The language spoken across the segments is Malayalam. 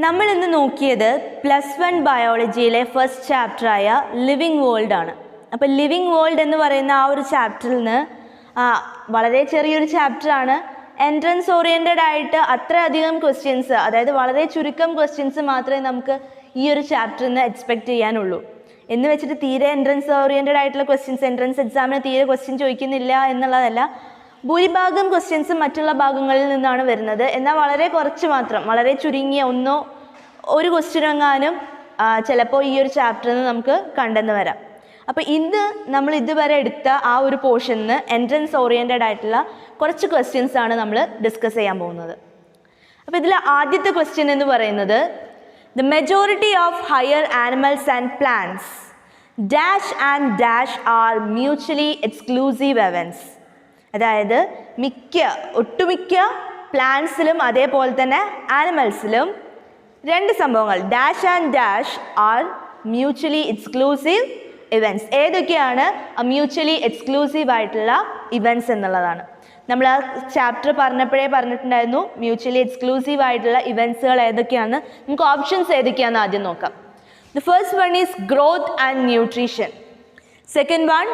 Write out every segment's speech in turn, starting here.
നമ്മൾ ഇന്ന് നോക്കിയത് +1 ബയോളജിയിലെ ഫസ്റ്റ് ചാപ്റ്ററായ ലിവിങ് വേൾഡ് ആണ്. അപ്പോൾ ലിവിങ് വേൾഡ് എന്ന് പറയുന്ന ആ ഒരു ചാപ്റ്ററിൽ നിന്ന് വളരെ ചെറിയൊരു ചാപ്റ്ററാണ്. എൻട്രൻസ് ഓറിയൻറ്റഡ് ആയിട്ട് അത്രയധികം ക്വസ്റ്റ്യൻസ്, അതായത് വളരെ ചുരുക്കം ക്വസ്റ്റ്യൻസ് മാത്രമേ നമുക്ക് ഈ ഒരു ചാപ്റ്ററിൽ നിന്ന് എക്സ്പെക്റ്റ് ചെയ്യാനുള്ളൂ. എന്ന് വെച്ചിട്ട് തീരെ എൻട്രൻസ് ഓറിയൻറ്റഡ് ആയിട്ടുള്ള ക്വസ്റ്റ്യൻസ്, എൻട്രൻസ് എക്സാമിന് തീരെ ക്വസ്റ്റ്യൻ ചോദിക്കുന്നില്ല എന്നുള്ളതല്ല. ഭൂരിഭാഗം ക്വസ്റ്റ്യൻസും മറ്റുള്ള ഭാഗങ്ങളിൽ നിന്നാണ് വരുന്നത്. എന്നാൽ വളരെ കുറച്ച് മാത്രം, വളരെ ചുരുങ്ങിയ ഒരു ക്വസ്റ്റ്യൻ എങ്ങാനും ചിലപ്പോൾ ഈ ഒരു ചാപ്റ്ററിൽ നിന്ന് നമുക്ക് കണ്ടെന്ന് വരാം. അപ്പോൾ ഇന്ന് നമ്മൾ ഇതുവരെ എടുത്ത ആ ഒരു പോർഷനിൽ നിന്ന് എൻട്രൻസ് ഓറിയൻറ്റഡ് ആയിട്ടുള്ള കുറച്ച് ക്വസ്റ്റ്യൻസ് ആണ് നമ്മൾ ഡിസ്കസ് ചെയ്യാൻ പോകുന്നത്. അപ്പോൾ ഇതിൽ ആദ്യത്തെ ക്വസ്റ്റ്യൻ എന്ന് പറയുന്നത്, the majority of higher animals and plants dash and dash R mutually exclusive Evans. അതായത് ഒട്ടുമിക്ക പ്ലാന്റ്സിലും അതേപോലെ തന്നെ ആനിമൽസിലും രണ്ട് സംഭവങ്ങൾ dash and dash R mutually exclusive events. ഏതൊക്കെയാണ് മ്യൂച്വലി എക്സ്ക്ലൂസീവ് ആയിട്ടുള്ള ഇവൻറ്റ്സ് എന്നുള്ളതാണ്. നമ്മൾ ആ ചാപ്റ്റർ പറഞ്ഞിട്ടുണ്ടായിരുന്നു മ്യൂച്വലി എക്സ്ക്ലൂസീവ് ആയിട്ടുള്ള ഇവൻറ്റ്സുകൾ ഏതൊക്കെയാണ്. നമുക്ക് ഓപ്ഷൻസ് ഏതൊക്കെയാണെന്ന് ആദ്യം നോക്കാം. The first one is growth and nutrition. Second one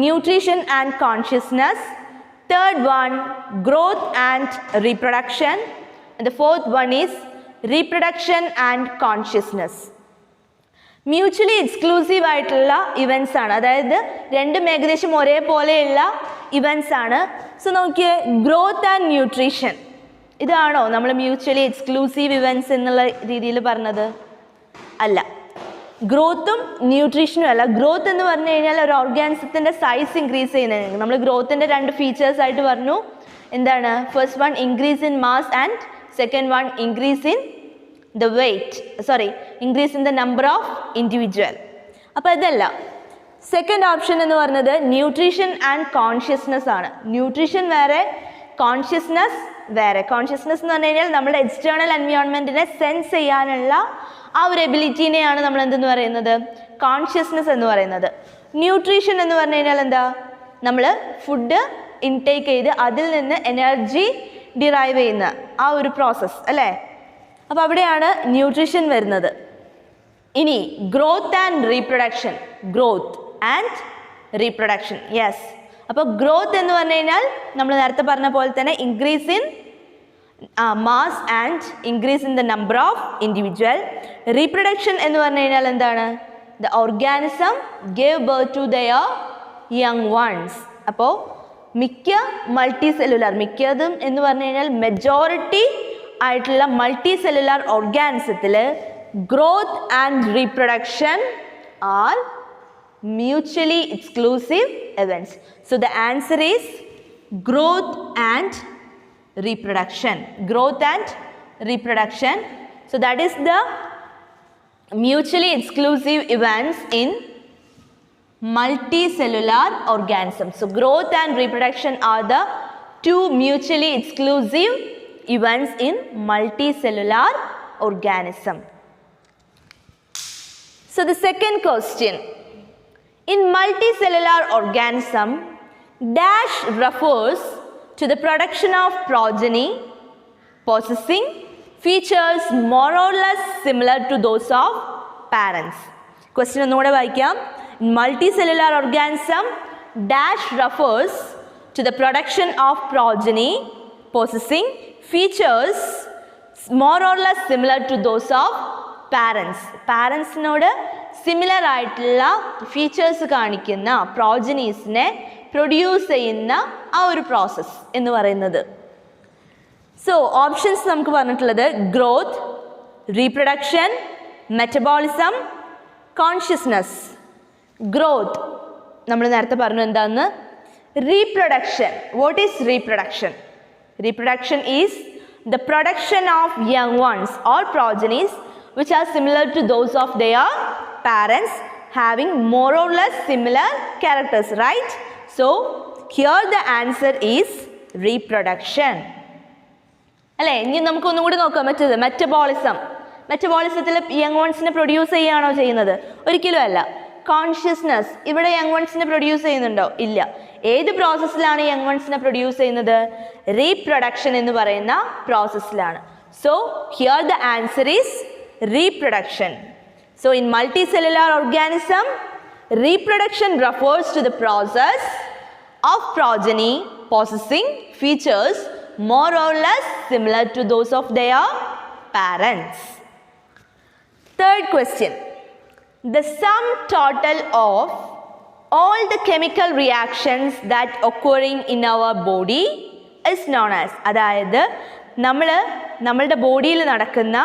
nutrition and consciousness. Third one, growth and reproduction. And the fourth one is reproduction and consciousness. Mutually exclusive ആയിട്ടുള്ള ഇവൻറ്റ്സ് ആണ്, അതായത് രണ്ടും ഏകദേശം ഒരേപോലെയുള്ള ഇവൻറ്റ്സ് ആണ്. സോ നോക്കിയേ, ഗ്രോത്ത് ആൻഡ് ന്യൂട്രീഷൻ, ഇതാണോ നമ്മൾ മ്യൂച്വലി എക്സ്ക്ലൂസീവ് ഇവൻറ്റ്സ് എന്നുള്ള രീതിയിൽ പറഞ്ഞത്? അല്ല, ഗ്രോത്തും ന്യൂട്രീഷനും അല്ല. ഗ്രോത്ത് എന്ന് പറഞ്ഞു കഴിഞ്ഞാൽ ഒരു ഓർഗാനിസത്തിൻ്റെ സൈസ് ഇൻക്രീസ് ചെയ്യുന്നത്. നമ്മൾ ഗ്രോത്തിൻ്റെ രണ്ട് ഫീച്ചേഴ്സ് ആയിട്ട് പറഞ്ഞു. എന്താണ്? First one increase in mass and second one increase in the increase in the number of individual. അപ്പോൾ ഇതല്ല. സെക്കൻഡ് ഓപ്ഷൻ എന്ന് പറഞ്ഞത് ന്യൂട്രീഷൻ ആൻഡ് കോൺഷ്യസ്നസ് ആണ്. ന്യൂട്രീഷൻ വേറെ, കോൺഷ്യസ്നസ് വേറെ. കോൺഷ്യസ്നസ് എന്ന് പറഞ്ഞു കഴിഞ്ഞാൽ നമ്മുടെ എക്സ്റ്റേണൽ എൻവയോൺമെൻറ്റിനെ സെൻസ് ചെയ്യാനുള്ള ആ ഒരു എബിലിറ്റീനെയാണ് നമ്മൾ എന്തെന്ന് പറയുന്നത്? കോൺഷ്യസ്നസ് എന്ന് പറയുന്നത്. ന്യൂട്രീഷൻ എന്ന് പറഞ്ഞു കഴിഞ്ഞാൽ എന്താ? നമ്മൾ ഫുഡ് ഇൻടേക്ക് ചെയ്ത് അതിൽ നിന്ന് എനർജി ഡിറൈവ് ചെയ്യുന്ന ആ ഒരു പ്രോസസ്സ് അല്ലേ? അപ്പോൾ അവിടെയാണ് ന്യൂട്രീഷൻ വരുന്നത്. ഇനി growth and reproduction. Growth and reproduction, yes. അപ്പോൾ ഗ്രോത്ത് എന്ന് പറഞ്ഞു കഴിഞ്ഞാൽ നമ്മൾ നേരത്തെ പറഞ്ഞ പോലെ തന്നെ increase in mass and increase in the number of individual. Reproduction എന്ന് പറഞ്ഞു കഴിഞ്ഞാൽ എന്താണ്? The organism gave birth to their young ones. അപ്പോൾ മിക്കതും എന്ന് പറഞ്ഞു കഴിഞ്ഞാൽ മെജോറിറ്റി ആയിട്ടുള്ള മൾട്ടി സെല്ലുലാർ ഓർഗാനിസത്തിൽ growth and reproduction are mutually exclusive events. So the answer is growth and reproduction. Growth and reproduction. So that is the mutually exclusive events in multicellular organisms. So growth and reproduction are the two mutually exclusive events in multicellular organism. So the second question. In multicellular organism, dash refers to the production of progeny possessing features more or less similar to those of parents. Question ഒന്നുകൂടെ വായിക്കാം. In multicellular organism, dash refers to the production of progeny possessing features more or less similar to those of parents. പാരൻസിനോട് സിമിലർ ആയിട്ടുള്ള ഫീച്ചേഴ്സ് കാണിക്കുന്ന പ്രോജനീസിനെ പ്രൊഡ്യൂസ് ചെയ്യുന്ന ആ ഒരു പ്രോസസ്സ് എന്ന് പറയുന്നത്. സോ ഓപ്ഷൻസ് നമുക്ക് പറഞ്ഞിട്ടുള്ളത് growth, reproduction, metabolism, consciousness. Growth നമ്മൾ നേരത്തെ പറഞ്ഞു എന്താന്ന്. Reproduction. What is reproduction? Reproduction is the production of young ones or progenies which are similar to those of their parents, having more or less similar characters, right? So here the answer is reproduction. അല്ലേ? ഇനി നമുക്ക് ഒന്നും കൂടി നോക്കാം. മറ്റേത് മെറ്റബോളിസം. മെറ്റബോളിസത്തിൽ യങ് വൺസിനെ പ്രൊഡ്യൂസ് ചെയ്യുകയാണോ ചെയ്യുന്നത്? ഒരിക്കലും അല്ല. കോൺഷ്യസ്നസ്, ഇവിടെ യങ് വൺസിനെ പ്രൊഡ്യൂസ് ചെയ്യുന്നുണ്ടോ? ഇല്ല. ഏത് പ്രോസസ്സിലാണ് യങ് വൺസിനെ പ്രൊഡ്യൂസ് ചെയ്യുന്നത്? റീപ്രൊഡക്ഷൻ എന്ന് പറയുന്ന പ്രോസസ്സിലാണ്. So here the answer is reproduction. So in multicellular organism, reproduction refers to the process of progeny possessing features more or less similar to those of their parents. Third question. The sum total of all the chemical reactions that occurring in our body is known as, അതായത് നമ്മളുടെ ബോഡിയിൽ നടക്കുന്ന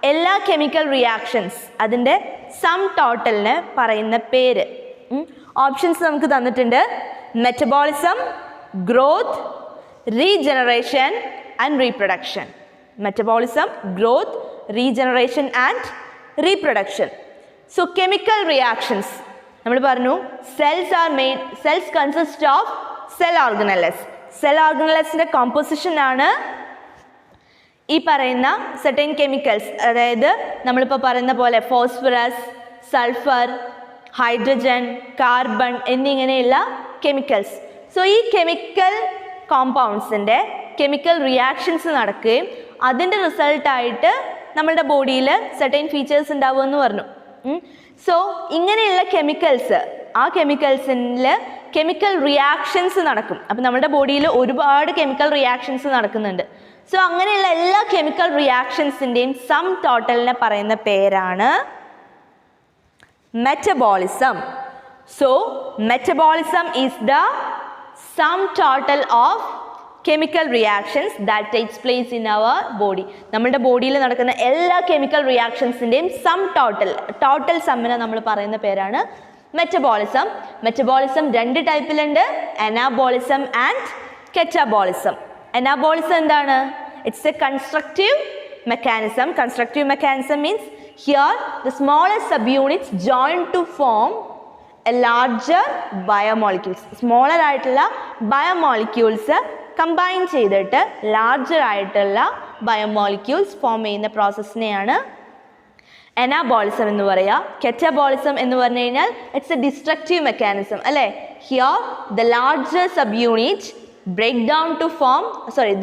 എല്ലാ കെമിക്കൽ റിയാക്ഷൻസ് അതിൻ്റെ സം ടോട്ടലിന് പറയുന്ന പേര്. ഓപ്ഷൻസ് നമുക്ക് തന്നിട്ടുണ്ട്. Metabolism, growth, regeneration and reproduction. Metabolism, growth, regeneration and reproduction. So chemical reactions നമ്മൾ പറഞ്ഞു cells consist of cell organelles. Cell ഓർഗനലസിൻ്റെ കോമ്പോസിഷനാണ് ഈ പറയുന്ന സെർട്ടൻ കെമിക്കൽസ്. അതായത് നമ്മളിപ്പോൾ പറയുന്ന പോലെ ഫോസ്ഫറസ്, സൾഫർ, ഹൈഡ്രജൻ, കാർബൺ എന്നിങ്ങനെയുള്ള കെമിക്കൽസ്. സോ ഈ കെമിക്കൽ കോമ്പൗണ്ട്സിൻ്റെ കെമിക്കൽ റിയാക്ഷൻസ് നടക്കുകയും അതിൻ്റെ റിസൾട്ടായിട്ട് നമ്മളുടെ ബോഡിയിൽ സെർട്ടൻ ഫീച്ചേഴ്സ് ഉണ്ടാവുമെന്ന് പറഞ്ഞു. സോ ഇങ്ങനെയുള്ള കെമിക്കൽസ്, ആ കെമിക്കൽസിൽ കെമിക്കൽ റിയാക്ഷൻസ് നടക്കും. അപ്പം നമ്മുടെ ബോഡിയിൽ ഒരുപാട് കെമിക്കൽ റിയാക്ഷൻസ് നടക്കുന്നുണ്ട്. സോ അങ്ങനെയുള്ള എല്ലാ കെമിക്കൽ റിയാക്ഷൻസിൻ്റെയും സം ടോട്ടലിനെ പറയുന്ന പേരാണ് metabolism. So metabolism is the sum total of chemical reactions that takes place in our body. നമ്മുടെ ബോഡിയിൽ നടക്കുന്ന എല്ലാ കെമിക്കൽ റിയാക്ഷൻസിൻ്റെയും സം ടോട്ടൽ സമ്മിനെ നമ്മൾ പറയുന്ന പേരാണ് മെറ്റബോളിസം. മെറ്റബോളിസം രണ്ട് ടൈപ്പിലുണ്ട്, അനാബോളിസം ആൻഡ് കെറ്റാബോളിസം. അനാബോളിസം എന്താണ്? It's a constructive mechanism. Constructive mechanism means here the smallest sub units join to form a larger biomolecules. Smaller ആയിട്ടുള്ള ബയോമോളിക്യൂൾസ് കമ്പൈൻ ചെയ്തിട്ട് ലാർജർ ആയിട്ടുള്ള ബയോമോളിക്യൂൾസ് ഫോം ചെയ്യുന്ന പ്രോസസ്സിനെയാണ് അനാബോളിസം എന്ന് പറയുക. കെറ്റാബോളിസം എന്ന് പറഞ്ഞു കഴിഞ്ഞാൽ ഇറ്റ്സ് എ ഡിസ്ട്രക്റ്റീവ് മെക്കാനിസം അല്ലേ. Here the larger sub unit break down to form,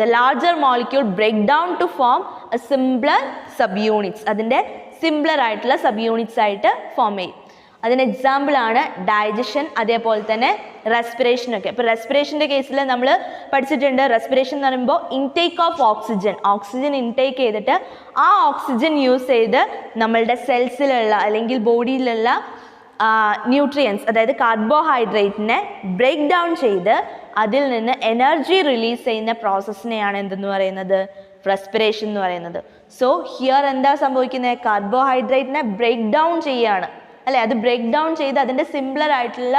the larger molecule break down to form a simpler subunits. അതിൻ്റെ സിംപ്ലർ ആയിട്ടുള്ള സബ് യൂണിറ്റ്സ് ആയിട്ട് ഫോം ചെയ്യും. അതിന് എക്സാമ്പിളാണ് ഡൈജഷൻ, അതേപോലെ തന്നെ റെസ്പിറേഷനൊക്കെ. ഇപ്പോൾ റെസ്പിറേഷൻ്റെ കേസിൽ നമ്മൾ പഠിച്ചിട്ടുണ്ട്, റെസ്പിറേഷൻ എന്ന് പറയുമ്പോൾ ഇൻടേക്ക് ഓഫ് ഓക്സിജൻ ഇൻടേക്ക് ചെയ്തിട്ട് ആ ഓക്സിജൻ യൂസ് ചെയ്ത് നമ്മളുടെ സെൽസിലുള്ള അല്ലെങ്കിൽ ബോഡിയിലുള്ള ന്യൂട്രിയൻസ്, അതായത് കാർബോഹൈഡ്രേറ്റിനെ ബ്രേക്ക് ഡൗൺ ചെയ്ത് അതിൽ നിന്ന് എനർജി റിലീസ് ചെയ്യുന്ന പ്രോസസ്സിനെയാണ് എന്തെന്ന് പറയുന്നത്? റെസ്പിറേഷൻ എന്ന് പറയുന്നത്. സോ ഹിയർ എന്താ സംഭവിക്കുന്നത്? കാർബോഹൈഡ്രേറ്റിനെ ബ്രേക്ക് ഡൗൺ ചെയ്യുകയാണ് അല്ലേ. അത് ബ്രേക്ക് ഡൗൺ ചെയ്ത് അതിൻ്റെ സിംപ്ലർ ആയിട്ടുള്ള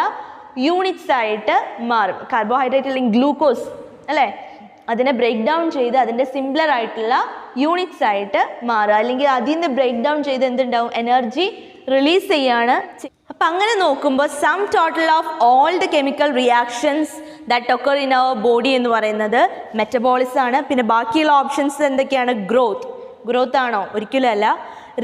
യൂണിറ്റ്സ് ആയിട്ട് മാറും. കാർബോഹൈഡ്രേറ്റ് അല്ലെങ്കിൽ ഗ്ലൂക്കോസ് അല്ലേ, അതിനെ ബ്രേക്ക് ഡൗൺ ചെയ്ത് അതിൻ്റെ സിംപ്ലർ ആയിട്ടുള്ള യൂണിറ്റ്സ് ആയിട്ട് മാറുക. അല്ലെങ്കിൽ അതിൽ നിന്ന് ബ്രേക്ക് ഡൗൺ ചെയ്ത് എന്തുണ്ടാവും? എനർജി റിലീസ് ചെയ്യാണ്. അപ്പം അങ്ങനെ നോക്കുമ്പോൾ sum total of all the chemical reactions that occur in our body എന്ന് പറയുന്നത് മെറ്റബോളിസം ആണ്. പിന്നെ ബാക്കിയുള്ള ഓപ്ഷൻസ് എന്തൊക്കെയാണ്? ഗ്രോത്ത് ആണോ? ഒരിക്കലും അല്ല.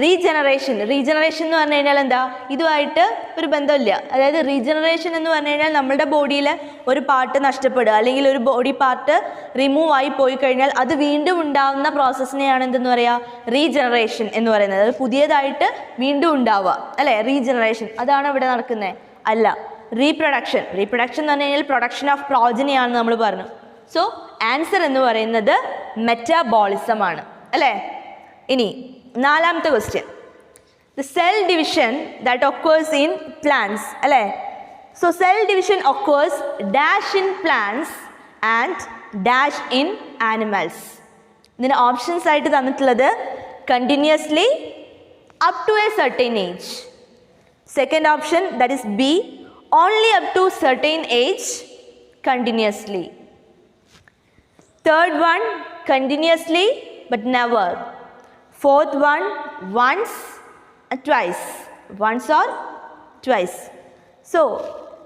റീജനറേഷൻ എന്ന് പറഞ്ഞു കഴിഞ്ഞാൽ എന്താ? ഇതുമായിട്ട് ഒരു ബന്ധമില്ല. അതായത് റീജനറേഷൻ എന്ന് പറഞ്ഞു കഴിഞ്ഞാൽ നമ്മുടെ ബോഡിയിൽ ഒരു പാർട്ട് നഷ്ടപ്പെടുക അല്ലെങ്കിൽ ഒരു ബോഡി പാർട്ട് റിമൂവ് ആയി പോയി കഴിഞ്ഞാൽ അത് വീണ്ടും ഉണ്ടാകുന്ന പ്രോസസ്സിനെയാണ് എന്തെന്ന് പറയുക? റീജനറേഷൻ എന്ന് പറയുന്നത്. അത് പുതിയതായിട്ട് വീണ്ടും ഉണ്ടാവുക അല്ലേ, റീജനറേഷൻ. അതാണ് ഇവിടെ നടക്കുന്നത് അല്ല. റീപ്രൊഡക്ഷൻ എന്ന് പറഞ്ഞു കഴിഞ്ഞാൽ പ്രൊഡക്ഷൻ ഓഫ് പ്രോജനി ആണെന്ന് നമ്മൾ പറഞ്ഞു. സോ ആൻസർ എന്ന് പറയുന്നത് മെറ്റാബോളിസം ആണ് അല്ലേ. ഇനി നാലാമത്തെ question, the cell division that occurs in plants അല്ലേ. So cell division occurs dash in plants and dash in animals. ഇതിന് ഓപ്ഷൻസ് ആയിട്ട് തന്നിട്ടുള്ളത് continuously up to a certain age. Second option that is B, only up to certain age continuously. Third one continuously but never. Fourth one, once or twice. So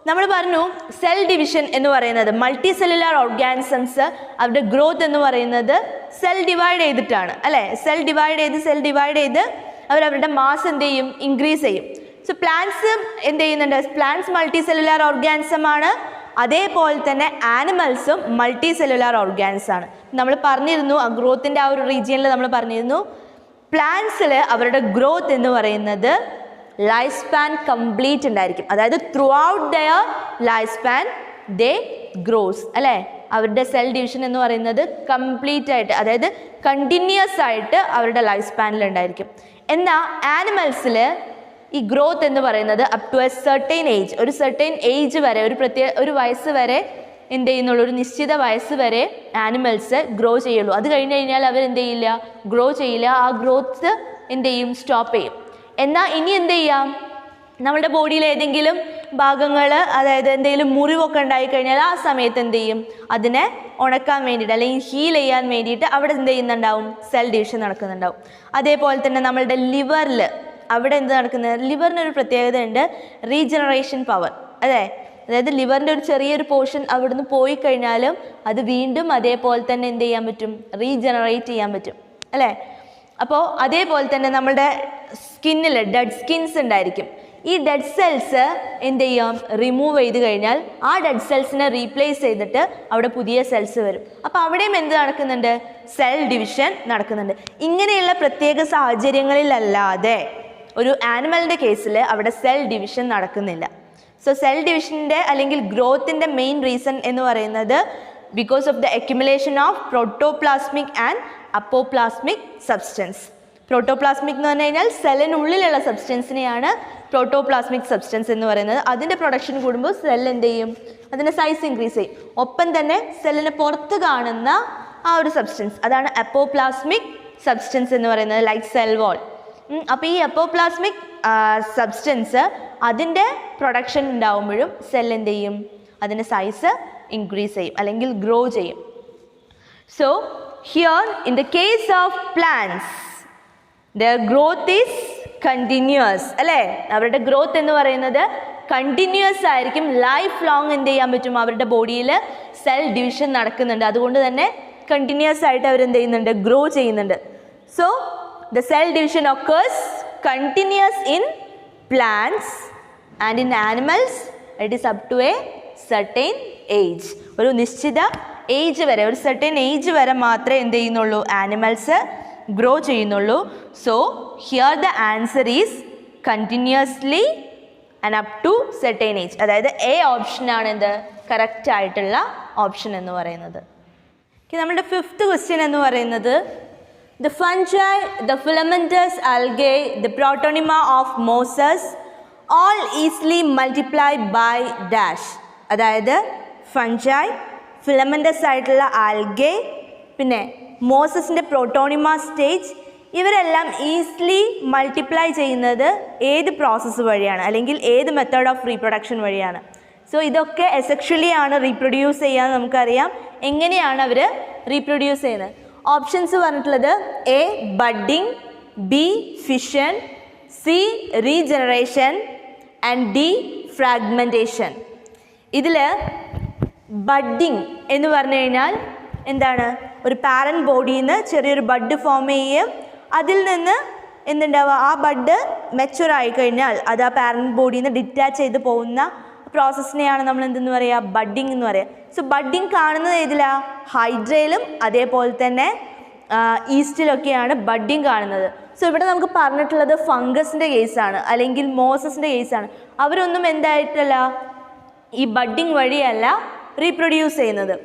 നമ്മൾ പറഞ്ഞു സെൽ ഡിവിഷൻ എന്ന് പറയുന്നത് മൾട്ടി സെല്ലുലാർ ഓർഗാനിസംസ് അവരുടെ ഗ്രോത്ത് എന്ന് പറയുന്നത് സെൽ ഡിവൈഡ് ചെയ്തിട്ടാണ് അല്ലേ. സെൽ ഡിവൈഡ് ചെയ്ത് അവരവരുടെ മാസ് എന്ത് ചെയ്യും? ഇൻക്രീസ് ചെയ്യും. സോ പ്ലാന്റ്സ് എന്ത് ചെയ്യുന്നുണ്ട്? പ്ലാന്റ്സ് മൾട്ടി സെല്ലുലാർ ഓർഗാനിസം ആണ്. അതേപോലെ തന്നെ ആനിമൽസും മൾട്ടി സെല്ലുലാർ ഓർഗാനിസം ആണ്. നമ്മൾ പറഞ്ഞിരുന്നു ആ ഗ്രോത്തിൻ്റെ ആ ഒരു റീജിയനിൽ നമ്മൾ പറഞ്ഞിരുന്നു പ്ലാന്റ്സിൽ അവരുടെ ഗ്രോത്ത് എന്ന് പറയുന്നത് ലൈഫ് സ്പാൻ കംപ്ലീറ്റ് ഉണ്ടായിരിക്കും. അതായത് through out their life span they gross അല്ലേ. അവരുടെ സെൽ ഡിവിഷൻ എന്ന് പറയുന്നത് കംപ്ലീറ്റ് ആയിട്ട്, അതായത് കണ്ടിന്യൂസ് ആയിട്ട് അവരുടെ ലൈഫ് സ്പാനിൽ ഉണ്ടായിരിക്കും. എന്നാൽ ആനിമൽസിൽ ഈ ഗ്രോത്ത് എന്ന് പറയുന്നത് up to a certain age, ഒരു സെർട്ടൈൻ ഏജ് വരെ, ഒരു വയസ്സ് വരെ എന്ത് ചെയ്യുന്നുള്ളൂ, ഒരു നിശ്ചിത വയസ്സ് വരെ ആനിമൽസ് ഗ്രോ ചെയ്യുള്ളൂ. അത് കഴിഞ്ഞ് കഴിഞ്ഞാൽ അവർ എന്ത് ചെയ്യില്ല, ഗ്രോ ചെയ്യില്ല. ആ ഗ്രോത്ത് എന്ത് ചെയ്യും, സ്റ്റോപ്പ് ചെയ്യും. എന്നാൽ ഇനി എന്ത് ചെയ്യാം, നമ്മുടെ ബോഡിയിൽ ഏതെങ്കിലും ഭാഗങ്ങൾ, അതായത് എന്തെങ്കിലും മുറിവൊക്കെ ഉണ്ടായിക്കഴിഞ്ഞാൽ ആ സമയത്ത് എന്ത് ചെയ്യും, അതിനെ ഉണക്കാൻ വേണ്ടിയിട്ട് അല്ലെങ്കിൽ ഹീൽ ചെയ്യാൻ വേണ്ടിയിട്ട് അവിടെ എന്ത് ചെയ്യുന്നുണ്ടാവും, സെൽ ഡിവിഷൻ നടക്കുന്നുണ്ടാവും. അതേപോലെ തന്നെ നമ്മളുടെ ലിവറിൽ അവിടെ എന്ത് നടക്കുന്നത്, ലിവറിനൊരു പ്രത്യേകത ഉണ്ട്, റീജനറേഷൻ പവർ അല്ലേ. അതായത് ലിവറിൻ്റെ ഒരു ചെറിയൊരു പോർഷൻ അവിടുന്ന് പോയി കഴിഞ്ഞാലും അത് വീണ്ടും അതേപോലെ തന്നെ എന്ത് ചെയ്യാൻ പറ്റും, റീജനറേറ്റ് ചെയ്യാൻ പറ്റും അല്ലേ. അപ്പോൾ അതേപോലെ തന്നെ നമ്മളുടെ സ്കിന്നിൽ ഡെഡ് സ്കിൻസ് ഉണ്ടായിരിക്കും. ഈ ഡെഡ് സെൽസ് എന്ത് ചെയ്യാം, റിമൂവ് ചെയ്ത് കഴിഞ്ഞാൽ ആ ഡെഡ് സെൽസിനെ റീപ്ലേസ് ചെയ്തിട്ട് അവിടെ പുതിയ സെൽസ് വരും. അപ്പോൾ അവിടെയും എന്ത് നടക്കുന്നുണ്ട്, സെൽ ഡിവിഷൻ നടക്കുന്നുണ്ട്. ഇങ്ങനെയുള്ള പ്രത്യേക സാഹചര്യങ്ങളിലല്ലാതെ ഒരു ആനിമലിൻ്റെ കേസിൽ അവിടെ സെൽ ഡിവിഷൻ നടക്കുന്നില്ല. സോ സെൽ ഡിവിഷൻ്റെ അല്ലെങ്കിൽ ഗ്രോത്തിൻ്റെ മെയിൻ റീസൺ എന്ന് പറയുന്നത് because of the accumulation of protoplasmic and apoplasmic substance. Protoplasmic എന്ന് പറഞ്ഞു കഴിഞ്ഞാൽ സെല്ലിനുള്ളിലുള്ള സബ്സ്റ്റൻസിനെയാണ് പ്രോട്ടോപ്ലാസ്മിക് സബ്സ്റ്റൻസ് എന്ന് പറയുന്നത്. അതിൻ്റെ പ്രൊഡക്ഷൻ കൂടുമ്പോൾ സെൽ എന്ത് ചെയ്യും, അതിൻ്റെ സൈസ് ഇൻക്രീസ് ചെയ്യും. ഒപ്പം തന്നെ സെല്ലിന് പുറത്ത് കാണുന്ന ആ ഒരു സബ്സ്റ്റൻസ്, അതാണ് അപ്പോപ്ലാസ്മിക് സബ്സ്റ്റൻസ് എന്ന് പറയുന്നത്, ലൈക്ക് സെൽ വാൾ. അപ്പോൾ ഈ അപ്പോപ്ലാസ്മിക് സബ്സ്റ്റൻസ് അതിൻ്റെ പ്രൊഡക്ഷൻ ഉണ്ടാവുമ്പോഴും സെൽ എന്ത് ചെയ്യും, അതിൻ്റെ സൈസ് ഇൻക്രീസ് ചെയ്യും അല്ലെങ്കിൽ ഗ്രോ ചെയ്യും. So here in the case of plants their growth is continuous അല്ലേ. അവരുടെ ഗ്രോത്ത് എന്ന് പറയുന്നത് കണ്ടിന്യൂസ് ആയിരിക്കും. ലൈഫ് ലോങ് എന്ത് ചെയ്യാൻ പറ്റും, അവരുടെ ബോഡിയിൽ സെൽ ഡിവിഷൻ നടക്കുന്നുണ്ട്. അതുകൊണ്ട് തന്നെ കണ്ടിന്യൂസ് ആയിട്ട് അവരെന്ത് ചെയ്യുന്നുണ്ട്, ഗ്രോ ചെയ്യുന്നുണ്ട്. So the cell division occurs continuous in plants and in animals it is up to a certain age. ഒരു നിശ്ചിത ഏജ് വരെ, ഒരു certain ഏജ് വരെ മാത്രമേ എന്ത് ചെയ്യുന്നുള്ളൂ, ആനിമൽസ് ഗ്രോ ചെയ്യുന്നുള്ളൂ. So here the answer is continuously and up to certain age. അതായത് എ ഓപ്ഷനാണ് എന്ത് കറക്റ്റ് ആയിട്ടുള്ള ഓപ്ഷൻ എന്ന് പറയുന്നത്. നമ്മുടെ ഫിഫ്ത്ത് ക്വസ്റ്റ്യൻ എന്ന് പറയുന്നത് the fungi, the filamentous algae, the protonema of mosses all easily multiply by dash. അതായത് ഫഞ്ചൈ, ഫിലമെൻ്റസ് ആയിട്ടുള്ള ആൽഗെ, പിന്നെ മോസസിൻ്റെ പ്രോട്ടോണിമ സ്റ്റേജ്, ഇവരെല്ലാം ഈസിലി മൾട്ടിപ്ലൈ ചെയ്യുന്നത് ഏത് പ്രോസസ്സ് വഴിയാണ് അല്ലെങ്കിൽ ഏത് മെത്തേഡ് ഓഫ് റീപ്രൊഡക്ഷൻ വഴിയാണ്. സോ ഇതൊക്കെ എസെക്ഷലി ആണ് റീപ്രൊഡ്യൂസ് ചെയ്യാൻ നമുക്കറിയാം. എങ്ങനെയാണ് അവർ റീപ്രൊഡ്യൂസ് ചെയ്യുന്നത്? ഓപ്ഷൻസ് പറഞ്ഞിട്ടുള്ളത് A budding, B fission, C regeneration and D fragmentation. ഇതിൽ ബഡ്ഡിങ് എന്ന് പറഞ്ഞു കഴിഞ്ഞാൽ എന്താണ്, ഒരു പാരൻറ്റ് ബോഡിയിൽ നിന്ന് ചെറിയൊരു ബഡ് ഫോം ചെയ്യുകയും അതിൽ നിന്ന് എന്തുണ്ടാവുക, ആ ബഡ് മെച്ചുവർ ആയി കഴിഞ്ഞാൽ അത് ആ പാരൻറ്റ് ബോഡിയിൽ നിന്ന് ഡിറ്റാച്ച് ചെയ്ത് പോകുന്ന പ്രോസസ്സിനെയാണ് നമ്മൾ എന്തെന്ന് പറയുക, ബഡ്ഡിങ് എന്ന് പറയുക. സോ ബഡ്ഡിങ് കാണുന്നത് ഏതിലാണ്, ഹൈഡ്രയിലും അതേപോലെ തന്നെ ഈസ്റ്റിലൊക്കെയാണ് ബഡ്ഡിങ് കാണുന്നത്. സോ ഇവിടെ നമുക്ക് പറഞ്ഞിട്ടുള്ളത് ഫംഗസിൻ്റെ കേസാണ് അല്ലെങ്കിൽ മോസസിൻ്റെ കേസാണ്. അവരൊന്നും എന്തായിട്ടല്ല ഈ ബഡ്ഡിങ് വഴിയല്ല റീപ്രൊഡ്യൂസ് ചെയ്യുന്നത്.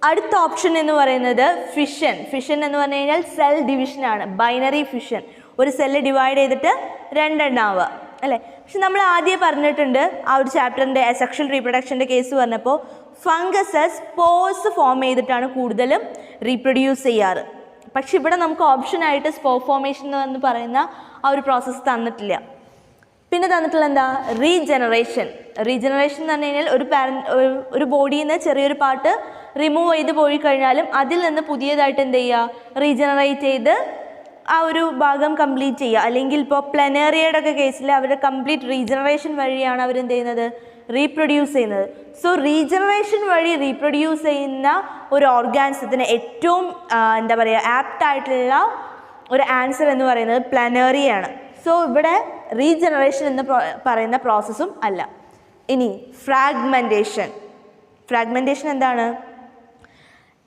അടുത്ത ഓപ്ഷൻ എന്ന് പറയുന്നത് ഫിഷൻ. ഫിഷൻ എന്ന് പറഞ്ഞു കഴിഞ്ഞാൽ സെൽ ഡിവിഷനാണ്, ബൈനറി ഫിഷൻ. ഒരു സെല്ല് ഡിവൈഡ് ചെയ്തിട്ട് രണ്ടെണ്ണാവുക അല്ലേ. പക്ഷെ നമ്മൾ ആദ്യം പറഞ്ഞിട്ടുണ്ട് ആ ഒരു ചാപ്റ്ററിൻ്റെ സെക്ഷൽ റീപ്രൊഡക്ഷൻ്റെ കേസ് പറഞ്ഞപ്പോൾ ഫംഗസസ് സ്പോർസ് ഫോം ചെയ്തിട്ടാണ് കൂടുതലും റീപ്രൊഡ്യൂസ് ചെയ്യാറ്. പക്ഷെ ഇവിടെ നമുക്ക് ഓപ്ഷനായിട്ട് സ്പോർ ഫോർമേഷൻ എന്ന് പറയുന്ന ആ ഒരു പ്രോസസ്സ് തന്നിട്ടില്ല. പിന്നെ തന്നിട്ടുള്ള എന്താ, റീജനറേഷൻ. റീജനറേഷൻ എന്ന് പറഞ്ഞു കഴിഞ്ഞാൽ ഒരു ബോഡിയിൽ നിന്ന് ചെറിയൊരു പാർട്ട് റിമൂവ് ചെയ്ത് പോയി കഴിഞ്ഞാലും അതിൽ നിന്ന് പുതിയതായിട്ട് എന്ത് ചെയ്യുക, റീജനറേറ്റ് ചെയ്ത് ആ ഒരു ഭാഗം കംപ്ലീറ്റ് ചെയ്യുക. അല്ലെങ്കിൽ ഇപ്പോൾ പ്ലനേറിയയുടെ ഒക്കെ കേസിൽ അവരുടെ കംപ്ലീറ്റ് റീജനറേഷൻ വഴിയാണ് അവരെന്ത് ചെയ്യുന്നത്, റീപ്രൊഡ്യൂസ് ചെയ്യുന്നത്. സോ റീജനറേഷൻ വഴി റീപ്രൊഡ്യൂസ് ചെയ്യുന്ന ഒരു ഓർഗാനിസത്തിന് ഏറ്റവും എന്താ പറയുക ആപ്റ്റായിട്ടുള്ള ഒരു ആൻസർ എന്ന് പറയുന്നത് പ്ലനേറിയാണ്. സോ ഇവിടെ റീജനറേഷൻ എന്ന് പറയുന്ന പ്രോസസ്സും അല്ല. ഇനി ഫ്രാഗ്മെൻറ്റേഷൻ. ഫ്രാഗ്മെൻറ്റേഷൻ എന്താണ്,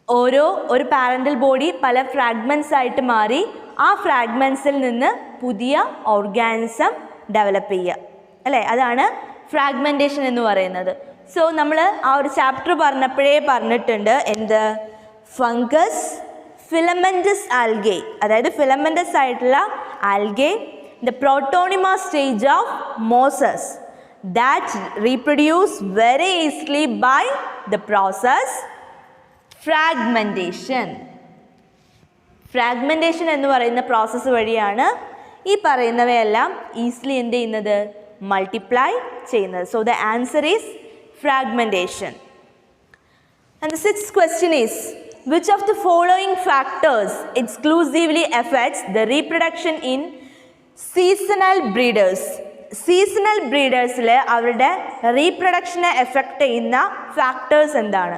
ഒരു പാരൻ്റൽ ബോഡി പല ഫ്രാഗ്മെൻറ്റ്സ് ആയിട്ട് മാറി ആ ഫ്രാഗ്മെൻസിൽ നിന്ന് പുതിയ ഓർഗാനിസം ഡെവലപ്പ് ചെയ്യുക അല്ലേ, അതാണ് ഫ്രാഗ്മെൻറ്റേഷൻ എന്ന് പറയുന്നത്. സോ നമ്മൾ ആ ഒരു ചാപ്റ്റർ പറഞ്ഞപ്പോഴേ പറഞ്ഞിട്ടുണ്ട് എന്ത്, ഫംഗസ്, ഫിലമെൻറ്റസ് ആൽഗെ, അതായത് ഫിലമെൻറ്റസ് ആയിട്ടുള്ള algae, the protonema stage of mosses that reproduce very easily by the process fragmentation. Fragmentation എന്ന് പറയുന്ന പ്രോസസ്സ് വഴിയാണ് ഈ പറയുന്നവയെല്ലാം ഈസിലി എന്ത് ചെയ്യുന്നത്, മൾട്ടിപ്ലൈ ചെയ്യുന്നത്. So the answer is fragmentation. And the sixth question is, which of the following factors exclusively affects the reproduction in seasonal breeders? Seasonal breeders-ൽ അവരുടെ റീപ്രൊഡക്ഷനെ എഫക്റ്റ് ചെയ്യുന്ന ഫാക്ടേഴ്സ് എന്താണ്?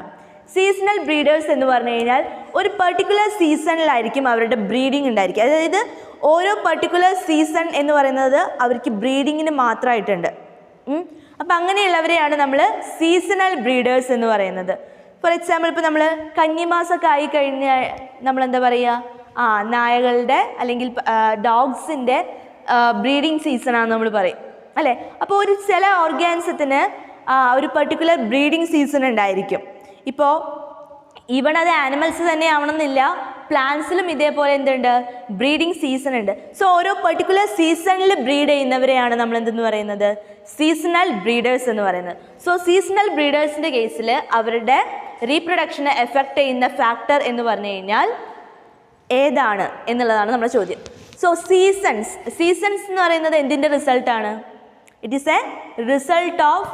സീസണൽ ബ്രീഡേഴ്സ് എന്ന് പറഞ്ഞു കഴിഞ്ഞാൽ ഒരു പെർട്ടിക്കുലർ സീസണിലായിരിക്കും അവരുടെ ബ്രീഡിങ് ഉണ്ടായിരിക്കുക. അതായത് ഓരോ പെർട്ടിക്കുലർ സീസൺ എന്ന് പറയുന്നത് അവർക്ക് ബ്രീഡിങ്ങിന് മാത്രമായിട്ടുണ്ട്. അപ്പം അങ്ങനെയുള്ളവരെയാണ് നമ്മൾ സീസണൽ ബ്രീഡേഴ്സ് എന്ന് പറയുന്നത്. ഫോർ എക്സാമ്പിൾ ഇപ്പോൾ നമ്മൾ കന്നിമാസമൊക്കെ ആയി കഴിഞ്ഞാൽ നമ്മളെന്താ പറയുക, നായകളുടെ അല്ലെങ്കിൽ ഡോഗ്സിൻ്റെ ബ്രീഡിങ് സീസണാണെന്ന് നമ്മൾ പറയും അല്ലേ. അപ്പോൾ ഒരു ചില ഓർഗാനിസത്തിന് ഒരു പെർട്ടിക്കുലർ ബ്രീഡിങ് സീസൺ ഉണ്ടായിരിക്കും. ഇപ്പോൾ ഈവൺ അത് ആനിമൽസ് തന്നെ ആവണമെന്നില്ല, പ്ലാന്റ്സിലും ഇതേപോലെ എന്തുണ്ട്, ബ്രീഡിങ് സീസൺ ഉണ്ട്. സോ ഓരോ പെർട്ടിക്കുലർ സീസണിൽ ബ്രീഡ് ചെയ്യുന്നവരെയാണ് നമ്മൾ എന്തെന്ന് പറയുന്നത്, സീസണൽ ബ്രീഡേഴ്സ് എന്ന് പറയുന്നത്. സോ സീസണൽ ബ്രീഡേഴ്സിൻ്റെ കേസിൽ അവരുടെ റീപ്രൊഡക്ഷനെ എഫക്റ്റ് ചെയ്യുന്ന ഫാക്ടർ എന്ന് പറഞ്ഞു കഴിഞ്ഞാൽ ഏതാണ് എന്നുള്ളതാണ് നമ്മുടെ ചോദ്യം. സോ സീസൺസ് എന്ന് പറയുന്നത് എന്തിൻ്റെ റിസൾട്ടാണ്? It is a result of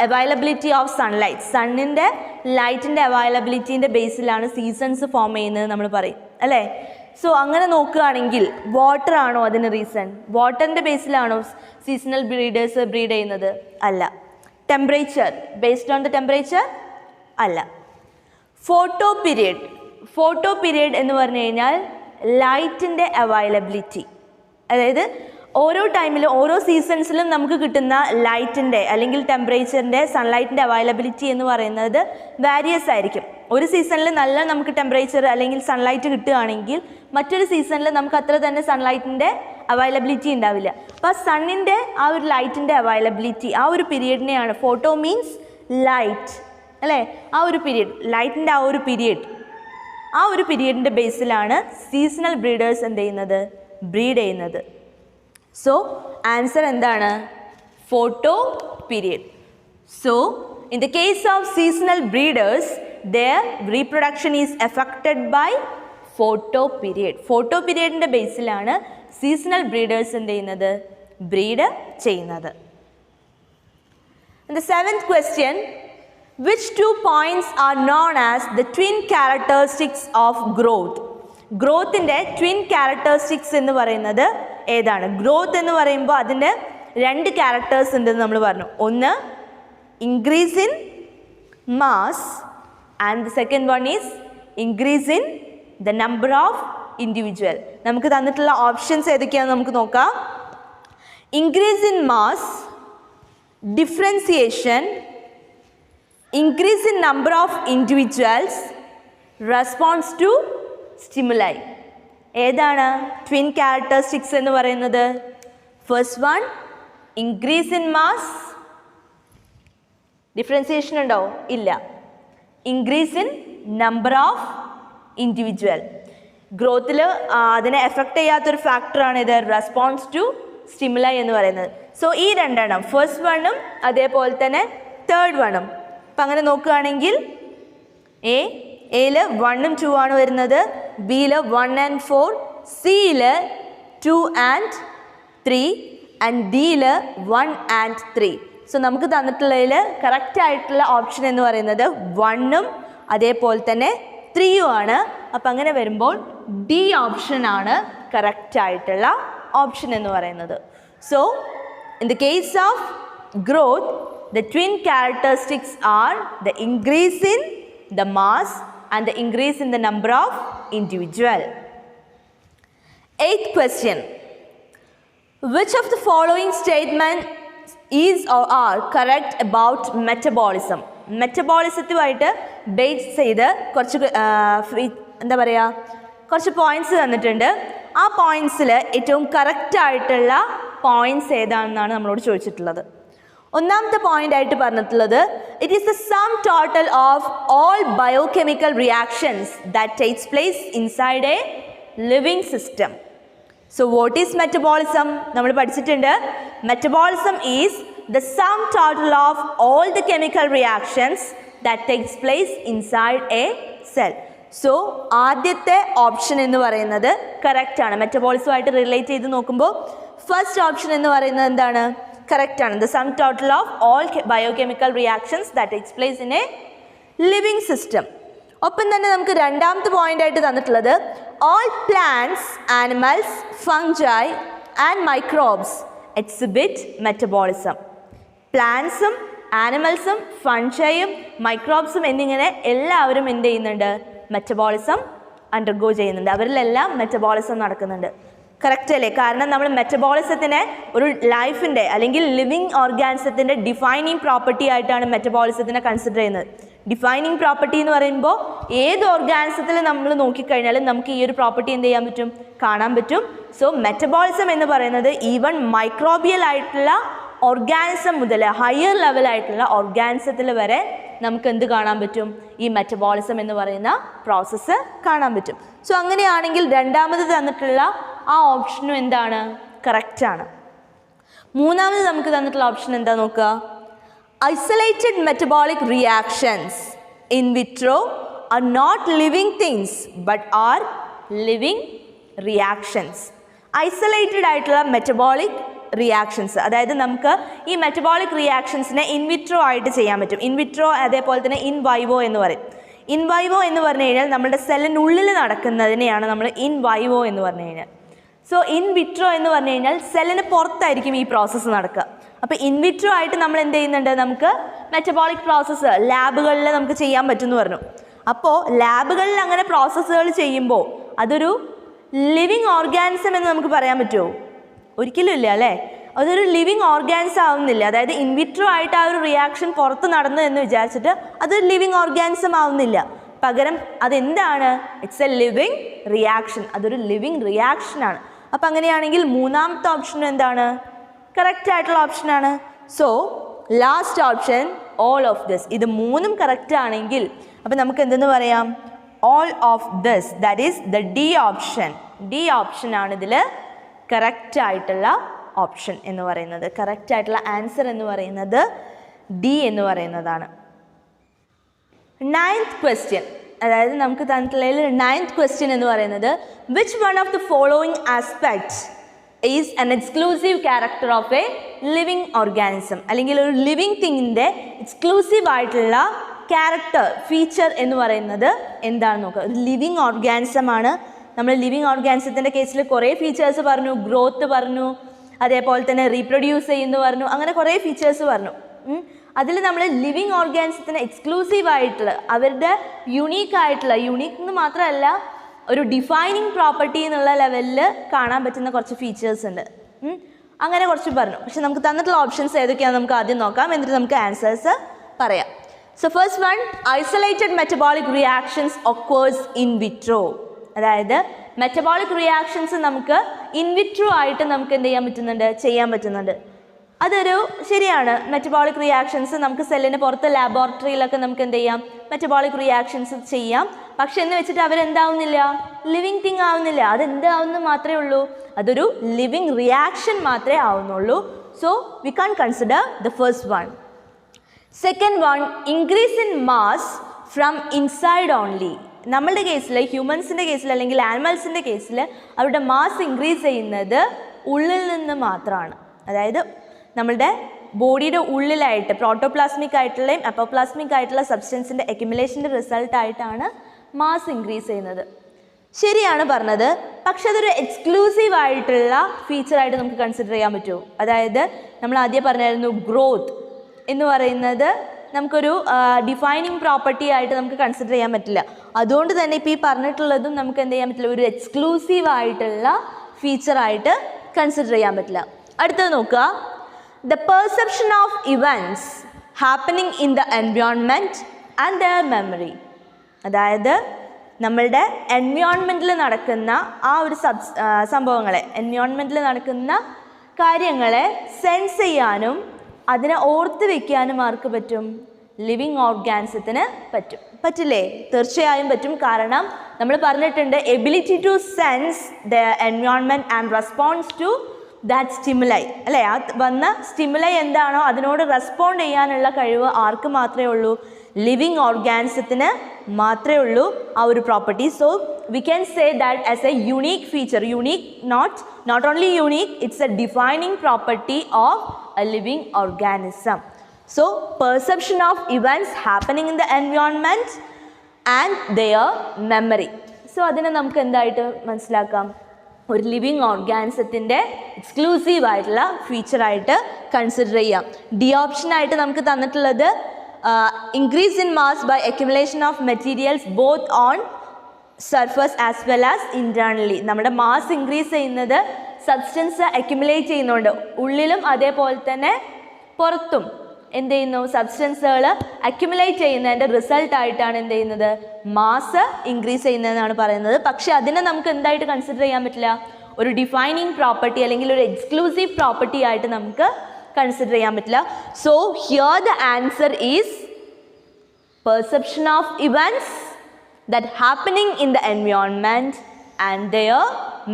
availability of sunlight. സണ്ണിൻ്റെ ലൈറ്റിൻ്റെ അവൈലബിലിറ്റീൻ്റെ ബേസിലാണ് സീസൺസ് ഫോം ചെയ്യുന്നത് നമ്മൾ പറയും അല്ലേ. സോ അങ്ങനെ നോക്കുകയാണെങ്കിൽ വാട്ടർ ആണോ അതിന് റീസൺ? വാട്ടറിൻ്റെ ബേസിലാണോ സീസണൽ ബ്രീഡേഴ്സ് ബ്രീഡ് ചെയ്യുന്നത്? അല്ല. Temperature, based on the temperature? അല്ല. ഫോട്ടോ പീരിയഡ് എന്ന് പറഞ്ഞു കഴിഞ്ഞാൽ ലൈറ്റിൻ്റെ അവൈലബിലിറ്റി, അതായത് ഓരോ ടൈമിലും ഓരോ സീസൺസിലും നമുക്ക് കിട്ടുന്ന ലൈറ്റിൻ്റെ അല്ലെങ്കിൽ ടെമ്പറേച്ചറിൻ്റെ സൺലൈറ്റിൻ്റെ അവൈലബിലിറ്റി എന്ന് പറയുന്നത് വാരിയസ് ആയിരിക്കും. ഒരു സീസണിൽ നല്ല നമുക്ക് ടെമ്പറേച്ചർ അല്ലെങ്കിൽ സൺലൈറ്റ് കിട്ടുകയാണെങ്കിൽ മറ്റൊരു സീസണിൽ നമുക്ക് അത്ര തന്നെ സൺലൈറ്റിൻ്റെ അവൈലബിലിറ്റി ഉണ്ടാവില്ല. അപ്പോൾ സണ്ണിൻ്റെ ആ ഒരു ലൈറ്റിൻ്റെ അവൈലബിലിറ്റി ആ ഒരു പീരീഡിനെയാണ്, ഫോട്ടോ മീൻസ് ലൈറ്റ് അല്ലേ, ആ ഒരു പീരീഡ്, ലൈറ്റിൻ്റെ ആ ഒരു പീരീഡിൻ്റെ ബേസിലാണ് സീസണൽ ബ്രീഡേഴ്സ് എന്ത് ചെയ്യുന്നത്, ബ്രീഡ് ചെയ്യുന്നത്. സോ ആൻസർ എന്താണ്? Photoperiod. So in the case of seasonal breeders their reproduction is affected by photoperiod. ഫോട്ടോ പീരിയഡിൻ്റെ ബേസിലാണ് സീസണൽ ബ്രീഡേഴ്സ് എന്ത് ചെയ്യുന്നത്, ബ്രീഡ് ചെയ്യുന്നത്. The seventh question, which 2 points are known as the twin characteristics of growth? ഗ്രോത്തിൻ്റെ ട്വിൻ ക്യാരക്ടറിസ്റ്റിക്സ് എന്ന് പറയുന്നത് ഏതാണ്? ഗ്രോത്ത് എന്ന് പറയുമ്പോൾ അതിൻ്റെ 2 ക്യാരക്ടേഴ്സ് ഉണ്ടെന്ന് നമ്മൾ പറഞ്ഞു. ഒന്ന് increase in mass and the second one is increase in the number of individual. നമുക്ക് തന്നിട്ടുള്ള ഓപ്ഷൻസ് ഏതൊക്കെയാണെന്ന് നമുക്ക് നോക്കാം. Increase in mass, differentiation, increase in number of individuals, response to stimuli. ഏതാണ് ട്വിൻ ക്യാരക്ടറിസ്റ്റിക്സ് എന്ന് പറയുന്നത്? First one increase in mass. Differentiation ഉണ്ടോ? ഇല്ല. Increase in number of individual. ഗ്രോത്തിൽ അതിനെ എഫക്റ്റ് ചെയ്യാത്തൊരു ഫാക്ടറാണ് ഇത്, റെസ്പോൺസ് ടു സ്റ്റിമുലൈ എന്ന് പറയുന്നത്. സോ ഈ 2 എണ്ണം, ഫസ്റ്റ് വണ്ണും അതേപോലെ തന്നെ തേർഡ് വണ്ണും. അപ്പം അങ്ങനെ നോക്കുകയാണെങ്കിൽ എയിൽ 1 ഉം 2 ആണ് വരുന്നത്, ബിയിൽ 1 and 4, സിയിൽ 2 and 3 ആൻഡ് ഡിയിൽ 1 and 3. സോ നമുക്ക് തന്നിട്ടുള്ളതിൽ കറക്റ്റ് ആയിട്ടുള്ള ഓപ്ഷൻ എന്ന് പറയുന്നത് 1 ഉം അതേപോലെ തന്നെ 3 ഉം ആണ്. അപ്പം അങ്ങനെ വരുമ്പോൾ ഡി ഓപ്ഷനാണ് കറക്റ്റ് ആയിട്ടുള്ള ഓപ്ഷൻ എന്ന് പറയുന്നത്. So in the case of growth the twin characteristics are the increase in the mass and the increase in the number of individual. 8th question, which of the following statement is or are correct about metabolism? മെറ്റബോളിസത്തുമായിട്ട് ബേസ് ചെയ്ത് കുറച്ച് എന്താ പറയുക കുറച്ച് പോയിന്റ്സ് തന്നിട്ടുണ്ട്. ആ പോയിന്റ്സിൽ ഏറ്റവും കറക്റ്റ് ആയിട്ടുള്ള പോയിന്റ്സ് ഏതാണെന്നാണ് നമ്മളോട് ചോദിച്ചിട്ടുള്ളത്. ഒന്നാമത്തെ പോയിന്റ് ആയിട്ട് പറഞ്ഞിട്ടുള്ളത് it is the sum total of all biochemical reactions that takes place inside A living system. So what is metabolism? നമ്മൾ പഠിച്ചിട്ടുണ്ട് metabolism is the sum total of all the chemical reactions that takes place inside a cell. So ആദ്യത്തെ ഓപ്ഷൻ എന്ന് പറയുന്നത് കറക്റ്റ് ആണ്. മെറ്റബോളിസമായിട്ട് റിലേറ്റ് ചെയ്ത് നോക്കുമ്പോൾ ഫസ്റ്റ് ഓപ്ഷൻ എന്ന് പറയുന്നത് എന്താണ്? കറക്റ്റ് ആണ്. The sum total of all biochemical reactions that takes place in a living system. ഒപ്പം തന്നെ നമുക്ക് രണ്ടാമത്തെ പോയിന്റ് ആയിട്ട് തന്നിട്ടുള്ളത് all plants, animals, fungi and microbes exhibit metabolism. പ്ലാന്റ്സും ആനിമൽസും ഫൺഷയും മൈക്രോബ്സും എന്നിങ്ങനെ എല്ലാവരും എന്ത് ചെയ്യുന്നുണ്ട്? മെറ്റബോളിസം അണ്ടർഗോ ചെയ്യുന്നുണ്ട്. അവരിലെല്ലാം മെറ്റബോളിസം നടക്കുന്നുണ്ട്. കറക്റ്റ് അല്ലേ? കാരണം നമ്മൾ മെറ്റബോളിസത്തിനെ ഒരു ലൈഫിൻ്റെ അല്ലെങ്കിൽ ലിവിങ് ഓർഗാനിസത്തിൻ്റെ ഡിഫൈനിങ് പ്രോപ്പർട്ടി ആയിട്ടാണ് മെറ്റബോളിസത്തിനെ കൺസിഡർ ചെയ്യുന്നത്. ഡിഫൈനിങ് പ്രോപ്പർട്ടി എന്ന് പറയുമ്പോൾ ഏത് ഓർഗാനിസത്തിൽ നമ്മൾ നോക്കിക്കഴിഞ്ഞാലും നമുക്ക് ഈ ഒരു പ്രോപ്പർട്ടി എന്ത് ചെയ്യാൻ പറ്റും? കാണാൻ പറ്റും. സോ മെറ്റബോളിസം എന്ന് പറയുന്നത് ഈവൻ മൈക്രോബിയൽ ആയിട്ടുള്ള ഓർഗാനിസം മുതൽ ഹയർ ലെവലായിട്ടുള്ള ഓർഗാനിസത്തിൽ വരെ നമുക്ക് എന്ത് കാണാൻ പറ്റും? ഈ മെറ്റബോളിസം എന്ന് പറയുന്ന പ്രോസസ്സ് കാണാൻ പറ്റും. സോ അങ്ങനെയാണെങ്കിൽ രണ്ടാമത് തന്നിട്ടുള്ള ആ ഓപ്ഷനും എന്താണ്? കറക്റ്റാണ്. മൂന്നാമത് നമുക്ക് തന്നിട്ടുള്ള ഓപ്ഷൻ എന്താ നോക്കുക? Isolated metabolic reactions in vitro are not living things but are living reactions. Isolated ആയിട്ടുള്ള മെറ്റബോളിക് റിയാക്ഷൻസ്, അതായത് നമുക്ക് ഈ മെറ്റബോളിക് റിയാക്ഷൻസിനെ ഇൻവിട്രോ ആയിട്ട് ചെയ്യാൻ പറ്റും. ഇൻവിട്രോ അതേപോലെ തന്നെ ഇൻ വൈവോ എന്ന് പറയും. ഇൻ വൈവോ എന്ന് പറഞ്ഞു കഴിഞ്ഞാൽ നമ്മുടെ സെല്ലിനുള്ളിൽ നടക്കുന്നതിനെയാണ് നമ്മൾ ഇൻ വൈവോ എന്ന് പറഞ്ഞു കഴിഞ്ഞാൽ. സോ ഇൻ വിട്രോ എന്ന് പറഞ്ഞു കഴിഞ്ഞാൽ സെല്ലിന് പുറത്തായിരിക്കും ഈ പ്രോസസ്സ് നടക്കുക. അപ്പോൾ ഇൻ വിട്രോ ആയിട്ട് നമ്മൾ എന്ത് ചെയ്യുന്നുണ്ട്? നമുക്ക് മെറ്റബോളിക് പ്രോസസ്സ് ലാബുകളിൽ നമുക്ക് ചെയ്യാൻ പറ്റുമെന്ന് പറഞ്ഞു. അപ്പോൾ ലാബുകളിൽ അങ്ങനെ പ്രോസസ്സുകൾ ചെയ്യുമ്പോൾ അതൊരു ലിവിങ് ഓർഗാനിസം എന്ന് നമുക്ക് പറയാൻ പറ്റുമോ? ഒരിക്കലും ഇല്ല അല്ലേ? അതൊരു ലിവിങ് ഓർഗാനിസം ആവുന്നില്ല. അതായത് ഇൻവിട്രോ ആയിട്ട് ആ ഒരു റിയാക്ഷൻ പുറത്ത് നടന്നു എന്ന് വിചാരിച്ചിട്ട് അതൊരു ലിവിങ് ഓർഗാനിസം ആവുന്നില്ല. പകരം അതെന്താണ്? It's A living reaction. അതൊരു ലിവിങ് റിയാക്ഷനാണ്. അപ്പം അങ്ങനെയാണെങ്കിൽ മൂന്നാമത്തെ ഓപ്ഷൻ എന്താണ്? കറക്റ്റ് ആയിട്ടുള്ള ഓപ്ഷനാണ്. So last option all of this. ഇത് മൂന്നും കറക്റ്റ് ആണെങ്കിൽ അപ്പം നമുക്ക് എന്തെന്ന് പറയാം? All of this, that is the D option. D ഓപ്ഷനാണ് ഇതിൽ കറക്റ്റ് ആയിട്ടുള്ള ഓപ്ഷൻ എന്ന് പറയുന്നത്. കറക്റ്റ് ആയിട്ടുള്ള ആൻസർ എന്ന് പറയുന്നത് ഡി എന്ന് പറയുന്നതാണ്. 9th ക്വസ്റ്റ്യൻ, അതായത് നമുക്ക് തന്നിട്ടുള്ളതിൽ 9th ക്വസ്റ്റ്യൻ എന്ന് പറയുന്നത് which one of the following aspects is an exclusive character of A living organism, അല്ലെങ്കിൽ ഒരു ലിവിങ് തിങ്ങിൻ്റെ എക്സ്ക്ലൂസീവ് ആയിട്ടുള്ള ക്യാരക്ടർ ഫീച്ചർ എന്ന് പറയുന്നത് എന്താണെന്ന് നോക്കുക. ഒരു ലിവിങ് ഓർഗാനിസമാണ്. നമ്മൾ ലിവിങ് ഓർഗാനിസത്തിൻ്റെ കേസിൽ കുറേ ഫീച്ചേഴ്സ് പറഞ്ഞു. ഗ്രോത്ത് പറഞ്ഞു, അതേപോലെ തന്നെ റീപ്രൊഡ്യൂസ് ചെയ്യുന്നു പറഞ്ഞു, അങ്ങനെ കുറേ ഫീച്ചേഴ്സ് പറഞ്ഞു. അതിൽ നമ്മൾ ലിവിങ് ഓർഗാനിസത്തിന് എക്സ്ക്ലൂസീവ് ആയിട്ടുള്ള അവരുടെ യുണീക്ക് ആയിട്ടുള്ള, യുണീക്ക് എന്ന് മാത്രമല്ല ഒരു ഡിഫൈനിങ് പ്രോപ്പർട്ടി എന്നുള്ള ലെവലിൽ കാണാൻ പറ്റുന്ന കുറച്ച് ഫീച്ചേഴ്സ് ഉണ്ട്. അങ്ങനെ കുറച്ച് പറഞ്ഞു. പക്ഷെ നമുക്ക് തന്നിട്ടുള്ള ഓപ്ഷൻസ് ഏതൊക്കെയാണെന്ന് നമുക്ക് ആദ്യം നോക്കാം, എന്നിട്ട് നമുക്ക് ആൻസേഴ്സ് പറയാം. So first one, isolated metabolic reactions occurs in vitro. അതായത് മെറ്റബോളിക് റിയാക്ഷൻസ് നമുക്ക് ഇൻവിട്രോ ആയിട്ട് നമുക്ക് എന്ത് ചെയ്യാൻ പറ്റുന്നുണ്ട്. അതൊരു ശരിയാണ്. മെറ്റബോളിക് റിയാക്ഷൻസ് നമുക്ക് സെല്ലിന് പുറത്ത് ലാബോറട്ടറിയിലൊക്കെ നമുക്ക് എന്ത് ചെയ്യാം? മെറ്റബോളിക് റിയാക്ഷൻസ് ചെയ്യാം. പക്ഷെ എന്ന് വെച്ചിട്ട് അവരെന്താവുന്നില്ല? ലിവിങ് തിങ് ആവുന്നില്ല. അതെന്താവുന്ന മാത്രമേ ഉള്ളൂ? അതൊരു ലിവിങ് റിയാക്ഷൻ മാത്രമേ ആവുന്നുള്ളൂ. So we can consider the first one. Second one, increase in mass from inside only. നമ്മളുടെ കേസിൽ, ഹ്യൂമൻസിൻ്റെ കേസിൽ അല്ലെങ്കിൽ ആനിമൽസിൻ്റെ കേസിൽ അവരുടെ മാസ് ഇൻക്രീസ് ചെയ്യുന്നത് ഉള്ളിൽ നിന്ന് മാത്രമാണ്. അതായത് നമ്മളുടെ ബോഡിയുടെ ഉള്ളിലായിട്ട് പ്രോട്ടോപ്ലാസ്മിക് ആയിട്ടുള്ളയും അപ്പോപ്ലാസ്മിക് ആയിട്ടുള്ള സബ്സ്റ്റൻസിൻ്റെ അക്യുമുലേഷൻ്റെ റിസൾട്ടായിട്ടാണ് മാസ് ഇൻക്രീസ് ചെയ്യുന്നത്. ശരിയാണ് പറഞ്ഞത്. പക്ഷെ അതൊരു എക്സ്ക്ലൂസീവ് ആയിട്ടുള്ള ഫീച്ചറായിട്ട് നമുക്ക് കൺസിഡർ ചെയ്യാൻ പറ്റുമോ? അതായത് നമ്മൾ ആദ്യം പറഞ്ഞായിരുന്നു ഗ്രോത്ത് എന്ന് പറയുന്നത് നമുക്കൊരു ഡിഫൈനിങ് പ്രോപ്പർട്ടി ആയിട്ട് നമുക്ക് കൺസിഡർ ചെയ്യാൻ പറ്റില്ല. അതുകൊണ്ട് തന്നെ ഇപ്പോൾ ഈ പറഞ്ഞിട്ടുള്ളതും നമുക്ക് എന്ത് ചെയ്യാൻ പറ്റില്ല? ഒരു എക്സ്ക്ലൂസീവ് ആയിട്ടുള്ള ഫീച്ചറായിട്ട് കൺസിഡർ ചെയ്യാൻ പറ്റില്ല. അടുത്തത് നോക്കുക, the perception of events happening in the environment and their memory. അതായത് നമ്മളുടെ എൻവയോൺമെൻറ്റിൽ നടക്കുന്ന ആ ഒരു സംഭവങ്ങളെ, എൻവയോൺമെൻറ്റിൽ നടക്കുന്ന കാര്യങ്ങളെ സെൻസ് ചെയ്യാനും അതിനെ ഓർത്ത് വയ്ക്കാനും ആർക്ക് പറ്റും? ലിവിങ് ഓർഗാനിസത്തിന് പറ്റും. പറ്റില്ലേ? തീർച്ചയായും പറ്റും. കാരണം നമ്മൾ പറഞ്ഞിട്ടുണ്ട് ability to sense the environment and response to that stimuli, അല്ലേ? ആ വന്ന സ്റ്റിമുലൈ എന്താണോ അതിനോട് റെസ്പോണ്ട് ചെയ്യാനുള്ള കഴിവ് ആർക്ക് മാത്രമേ ഉള്ളൂ? ലിവിങ് ഓർഗാനിസത്തിന് മാത്രമേ ഉള്ളൂ ആ ഒരു property. So we can say that as a unique feature, unique not only unique, it's a defining property of a living organism. So perception of events happening in the environment and their memory. So അതിനെ നമുക്ക് എന്തായിട്ട് മനസ്സിലാക്കാം? ഒരു ലിവിങ് ഓർഗാനിസത്തിൻ്റെ എക്സ്ക്ലൂസീവ് ആയിട്ടുള്ള ഫീച്ചറായിട്ട് കൺസിഡർ ചെയ്യാം. ഡി ഓപ്ഷനായിട്ട് നമുക്ക് തന്നിട്ടുള്ളത് increase in mass by accumulation of materials both on surface as well as internally. നമ്മുടെ മാസ് ഇൻക്രീസ് ചെയ്യുന്നത് സബ്സ്റ്റൻസ് അക്യുമുലേറ്റ് ചെയ്യുന്നുണ്ട്, ഉള്ളിലും അതേപോലെ തന്നെ പുറത്തും എന്ത് ചെയ്യുന്നു? സബ്സ്റ്റൻസുകൾ അക്യുമുലേറ്റ് ചെയ്യുന്നതിൻ്റെ റിസൾട്ടായിട്ടാണ് എന്ത് ചെയ്യുന്നത്? മാസ് ഇൻക്രീസ് ചെയ്യുന്നതെന്നാണ് പറയുന്നത്. പക്ഷെ അതിനെ നമുക്ക് എന്തായിട്ട് കൺസിഡർ ചെയ്യാൻ പറ്റില്ല? ഒരു ഡിഫൈനിങ് പ്രോപ്പർട്ടി അല്ലെങ്കിൽ ഒരു എക്സ്ക്ലൂസീവ് പ്രോപ്പർട്ടി ആയിട്ട് നമുക്ക് കൺസിഡർ ചെയ്യാൻ പറ്റില്ല. So here the answer is perception of events that happening in the environment and their